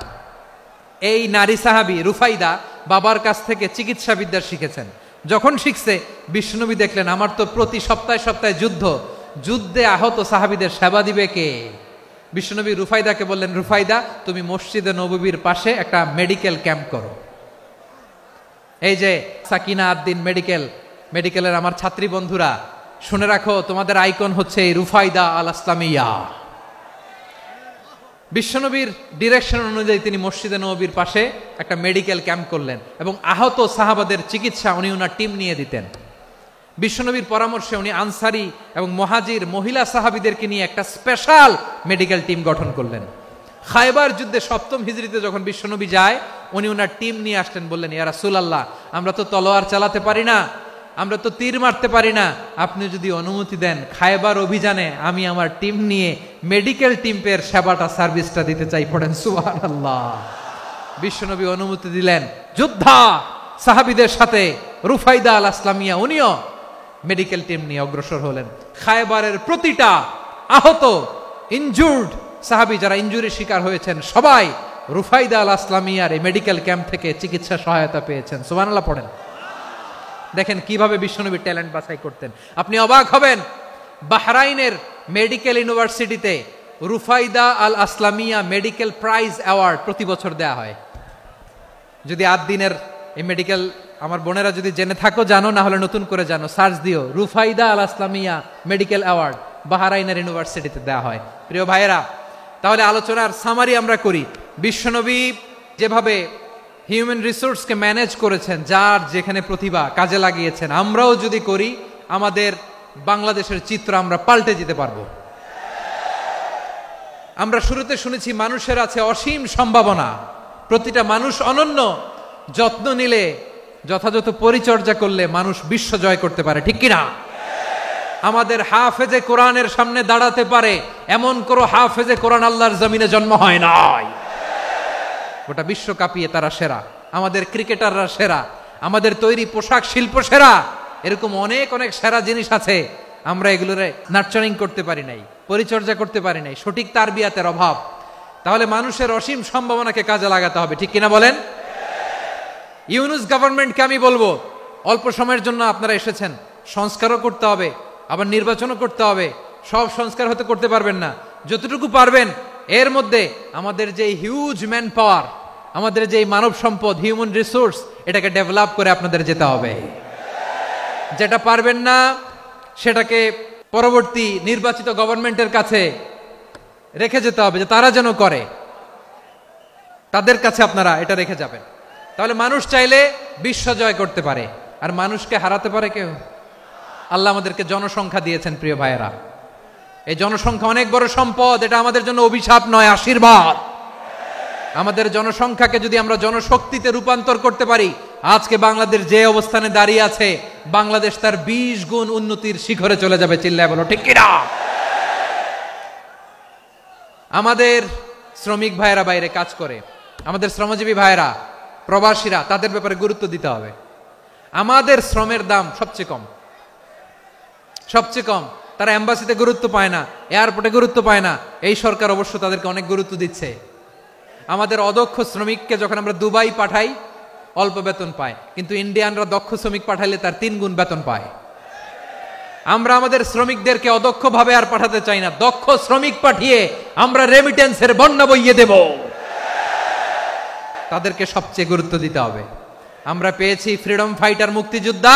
এই নারী সাহাবী রুফাইদা বাবার কাছ থেকে চিকিৎসা বিদ্যা শিখেছেন। যখন শিখছে, বিশ্বনবী দেখলেন আমার তো প্রতি সপ্তাহে সপ্তাহে যুদ্ধে আহত সাহাবীদের সেবা দিবে কে? বিশ্বনবী রুফাইদাকে বললেন, রুফাইদা তুমি মসজিদে নববীর পাশে একটা মেডিকেল ক্যাম্প করো। এই যে সাকিনা আদ্দিন মেডিকেলের আমার ছাত্রী বন্ধুরা, শুনে রাখো, তোমাদের আইকন হচ্ছে এই রুফাইদা আল আসলামিয়া। বিশ্বনবীর ডিরেকশন অনুযায়ী তিনি মসজিদে নববীর পাশে একটা মেডিকেল ক্যাম্প করলেন এবং আহত সাহাবাদের চিকিৎসা উনি ওনার টিম নিয়ে দিতেন। বিশ্বনবীর পরামর্শে উনি আনসারি এবং মুহাজির মহিলা সাহাবীদেরকে নিয়ে একটা স্পেশাল মেডিকেল টিম গঠন করলেন। খায়বার যুদ্ধে 7ম হিজরিতে যখন বিশ্বনবী যায়, উনি ওনার টিম নিয়ে আসলেন, বললেন, ইয়া রাসূলুল্লাহ, আমরা তো তলোয়ার চালাতে পারি না, আমরা তো তীর মারতে পারি না, আপনি যদি অনুমতি দেন খায়বার অভিযানে আমি আমার টিম নিয়ে মেডিকেল টিমের সেবাটা সার্ভিসটা দিতে চাই। পড়েন সুবহানাল্লাহ। বিশ্বনবী অনুমতি দিলেন, যোদ্ধা সাহাবীদের সাথে রুফাইদা আল আসলামিয়া উনিও মেডিকেল টিম নিয়ে অগ্রসর হলেন। খায়বারের প্রতিটা আহত ইনজুর্ড সাহাবী যারা ইনজুরি শিকার হয়েছেন, সবাই রুফাইদা আল আসলামিয়ার এই মেডিকেল ক্যাম্প থেকে চিকিৎসা সহায়তা পেয়েছেন। সুবহানাল্লাহ পড়েন। দেখেন কিভাবে বিশ্বনবী ট্যালেন্ট বাছাই করতেন। আপনি অবাক হবেন, বাহরাইনের মেডিকেল ইউনিভার্সিটিতে রুফাইদা আল আসলামিয়া মেডিকেল প্রাইজ অ্যাওয়ার্ড প্রতি বছর দেয়া হয়। যদি 8 দিনের এই মেডিকেল, আমার বোনেরা যদি জেনে থাকো জানো, না হলে নতুন করে জানো, সার্চ দিও, রুফাইদা আল আসলামিয়া মেডিকেল অ্যাওয়ার্ড বাহরাইনের ইউনিভার্সিটিতে দেয়া হয়। প্রিয় ভাইয়েরা, তাহলে আলোচনার সামারি আমরা করি। বিশ্বনবী যেভাবে হিউম্যান রিসোর্সকে ম্যানেজ করেছেন, যার যেখানে প্রতিভা কাজে লাগিয়েছেন, আমরাও যদি করি, আমাদের বাংলাদেশের চিত্র আমরা পাল্টে যেতে পারবো। আমরা শুরুতে শুনেছি মানুষের আছে অসীম সম্ভাবনা, প্রতিটা মানুষ অনন্য, যত্ন নিলে, যথাযথ পরিচর্যা করলে মানুষ বিশ্ব জয় করতে পারে, ঠিক কিনা? আমাদের হাফেজে কোরআনের সামনে দাঁড়াতে পারে এমন কোন হাফেজে কোরআন আল্লাহর জমিনে জন্ম হয় নাই। গোটা বিশ্ব কাঁপিয়ে তারা সেরা, আমাদের ক্রিকেটাররা সেরা, আমাদের তৈরি পোশাক শিল্প সেরা। এরকম অনেক অনেক সেরা জিনিস আছে, আমরা এগুলোর নার্চারিং করতে পারি নাই, পরিচর্যা করতে পারি নাই, সঠিক তারবিয়াতের অভাব। তাহলে মানুষের অসীম সম্ভাবনাকে কাজে লাগাতে হবে, ঠিক কিনা বলেন? ইউনুস গভর্নমেন্টকে আমি বলবো, অল্প সময়ের জন্য আপনারা এসেছেন, সংস্কারও করতে হবে, আবার নির্বাচনও করতে হবে। সব সংস্কার হতে করতে পারবেন না, যতটুকু পারবেন এর মধ্যে আমাদের যে হিউজ ম্যান পাওয়ার, আমাদের যে মানব সম্পদ, হিউম্যান রিসোর্স, এটাকে ডেভেলপ করে আপনাদের যেতে হবে। যেটা পারবেন না সেটাকে পরবর্তী নির্বাচিত গভর্নমেন্টের কাছে রেখে যেতে হবে, যে তারা যেন করে, তাদের কাছে আপনারা এটা রেখে যাবেন। তাহলে মানুষ চাইলে বিশ্ব জয় করতে পারে, আর মানুষকে হারাতে পারে কেউ? আল্লাহ আমাদেরকে জনসংখ্যা দিয়েছেন প্রিয় ভাইয়েরা, এই জনসংখ্যা অনেক বড় সম্পদ, এটা আমাদের জন্য অভিশাপ নয়, আশীর্বাদ। আমাদের জনসংখ্যাকে যদি আমরা জনশক্তিতে রূপান্তর করতে পারি, আজকে বাংলাদেশ যে অবস্থানে দাঁড়িয়ে আছে, বাংলাদেশ তার 20 গুণ উন্নতির শিখরে চলে যাবে। চিল্লায় বলো ঠিক কিনা? আমাদের শ্রমিক ভাইয়েরা বাইরে কাজ করে, আমাদের শ্রমজীবী ভাইয়েরা, প্রবাসীরা, তাদের ব্যাপারে গুরুত্ব দিতে হবে। আমাদের শ্রমের দাম সবচেয়ে কম, সবচেয়ে কম। তারা এম্বাসিতে গুরুত্ব পায় না, এয়ারপোর্টে গুরুত্ব পায় না। এই সরকার অবশ্য তাদেরকে অনেক গুরুত্ব দিচ্ছে। আমাদের অদক্ষ শ্রমিককে যখন আমরা দুবাই পাঠাই, অল্প বেতন পায়, কিন্তু ইন্ডিয়ানরা দক্ষ শ্রমিক পাঠাইলে তার 3 গুণ বেতন পায়। আমরা আমাদের শ্রমিকদেরকে অদক্ষ ভাবে আর পাঠাতে চাই না, দক্ষ শ্রমিক পাঠিয়ে আমরা রেমিটেন্সের বন্যা বইয়ে দেব। তাদেরকে সবচেয়ে গুরুত্ব দিতে হবে। আমরা পেয়েছি ফ্রিডম ফাইটার, মুক্তিযোদ্ধা,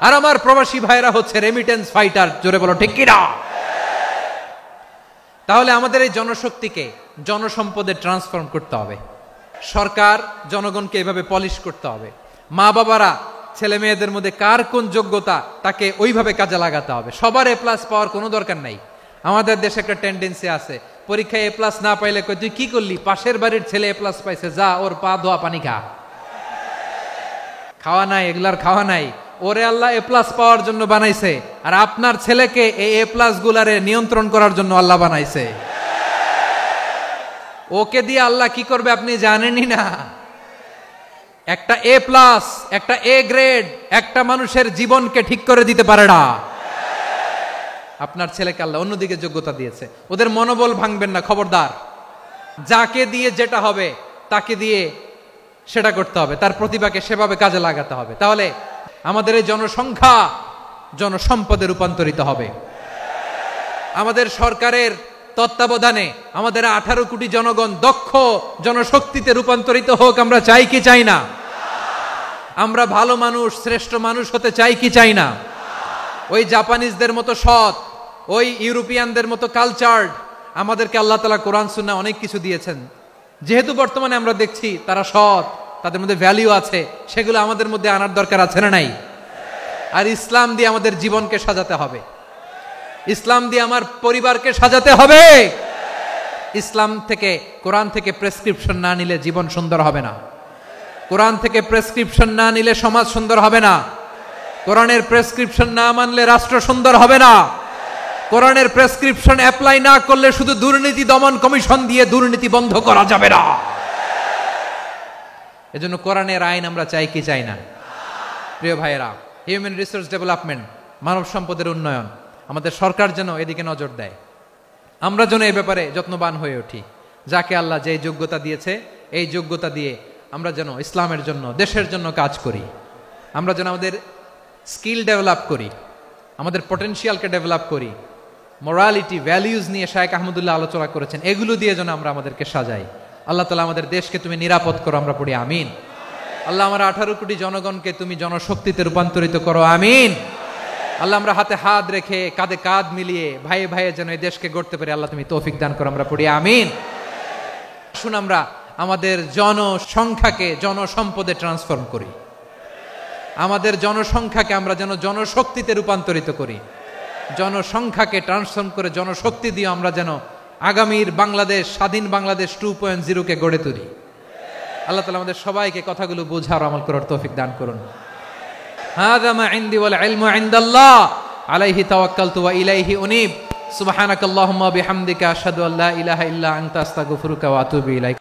আর আমার প্রবাসী ভাইরা হচ্ছে রেমিটেন্স ফাইটার। জোরে বলো ঠিক কিনা? তাহলে আমাদের এই জনশক্তিকে জনসম্পদে ট্রান্সফর্ম করতে হবে। সরকার জনগণকে এভাবে পলিশ করতে হবে। মা বাবারা ছেলে মেয়েদের মধ্যে কার কোন যোগ্যতা তাকে ওইভাবে কাজে লাগাতে হবে। সবার এ প্লাস পাওয়ার কোনো দরকার নাই। আমাদের দেশে একটা টেন্ডেন্সি আছে, পরীক্ষায় এ প্লাস না পাইলে কই তুই কি করলি, পাশের বাড়ির ছেলে এ প্লাস পাইছে, যা ওর পা ধোয়া পানি খা। খাওয়া নাই, এগুলার খাওয়া নাই। ওরে আল্লাহ এ প্লাস পাওয়ার জন্য বানাইছে, আর আপনার ছেলেকে এই এ প্লাস গুলারে নিয়ন্ত্রণ করার জন্য আল্লাহ বানাইছে। ওকে দিয়ে আল্লাহ কি করবে আপনি জানেনই না। একটা এ প্লাস, একটা এ গ্রেড একটা মানুষের জীবনকে ঠিক করে দিতে পারে না। আপনার ছেলেকে আল্লাহ অন্যদিকে যোগ্যতা দিয়েছে, ওদের মনোবল ভাঙবেন না, খবরদার। যাকে দিয়ে যেটা হবে তাকে দিয়ে সেটা করতে হবে, তার প্রতিভাকে সেভাবে কাজে লাগাতে হবে। তাহলে আমাদের এই জনসংখ্যা জনসম্পদে রূপান্তরিত হবে। আমাদের সরকারের তত্ত্বাবধানে আমাদের 18 কোটি জনগণ দক্ষ জনশক্তিতে রূপান্তরিত হোক, আমরা চাই কি চাই না? আমরা ভালো মানুষ, শ্রেষ্ঠ মানুষ হতে চাই কি চাই না? ওই জাপানিজদের মতো সৎ, ওই ইউরোপিয়ানদের মতো কালচার্ড। আমাদেরকে আল্লাহ তাআলা কোরআন সুন্নাহ অনেক কিছু দিয়েছেন। যেহেতু বর্তমানে আমরা দেখছি তারা সৎ, তাদের মধ্যে ভ্যালিউ আছে, সেগুলো আমাদের মধ্যে আনার দরকার আছে না নাই? আর ইসলাম দিয়ে আমাদের জীবনকে সাজাতে হবে, ইসলাম দিয়ে আমার পরিবারকে সাজাতে হবে। ইসলাম থেকে, কোরআন থেকে প্রেসক্রিপশন না নিলে জীবন সুন্দর হবে না। কোরআন থেকে প্রেসক্রিপশন না নিলে সমাজ সুন্দর হবে না। কোরআনের প্রেসক্রিপশন না মানলে রাষ্ট্র সুন্দর হবে না। কোরআনের প্রেসক্রিপশন অ্যাপ্লাই না করলে শুধু দুর্নীতি দমন কমিশন দিয়ে দুর্নীতি বন্ধ করা যাবে না। এজন্য কোরআনের আইন আমরা চাই কি চাই না? প্রিয় ভাইয়েরা, হিউম্যান রিসোর্স ডেভেলপমেন্ট, মানব সম্পদের উন্নয়ন, আমাদের সরকার যেন এদিকে নজর দেয়। আমরা যেন এই ব্যাপারে যত্নবান হয়ে উঠি। যাকে আল্লাহ যে যোগ্যতা দিয়েছে, এই যোগ্যতা দিয়ে আমরা যেন ইসলামের জন্য, দেশের জন্য কাজ করি। আমরা যেন আমাদের স্কিল ডেভেলপ করি, আমাদের পটেনশিয়ালকে ডেভেলপ করি। মোরালিটি, ভ্যালিউজ নিয়ে শায়েখ আহমদুল্লাহ আলোচনা করেছেন, এগুলো দিয়ে যেন আমরা আমাদেরকে সাজাই। আল্লাহ তাআলা আমাদের দেশকে তুমি নিরাপদ করো, আমরা পড়ি আমিন। আল্লাহ আমার 18 কোটি জনগণকে তুমি জনশক্তিতে রূপান্তরিত করো, আমিন। আল্লাহ আমরা হাতে হাত রেখে, কাঁধে কাঁধ মিলিয়ে, ভাইয়ে ভাইয়ে যেন এই দেশকে গড়তে পারি, আল্লাহ তুমি তৌফিক দান করো, আমরা পড়ি আমিন। আসুন আমরা আমাদের জনসংখ্যাকে জনসম্পদে ট্রান্সফর্ম করি। আমাদের জনসংখ্যাকে আমরা যেন জনশক্তিতে রূপান্তরিত করি। জনসংখ্যাকে ট্রান্সফর্ম করে জনশক্তি দিয়ে আমরা যেন আগামীর বাংলাদেশ, স্বাধীন বাংলাদেশ 2.0 গড়ে তুলি। আল্লাহ তাআলা আমাদের সবাইকে কথাগুলো বোঝার, আমল করার তৌফিক দান করুন। হাযা মা ইনদি ওয়াল ইলমু ইনদাল্লাহ আলাইহি তাওয়াক্কালতু ওয়া ইলাইহি উনীব। সুবহানাকাল্লাহুম্মা বিহামদিকা আশহাদু আল্লা ইলাহা ইল্লা আনতা আস্তাগফিরুকা ওয়া আতুবু ইলাইক।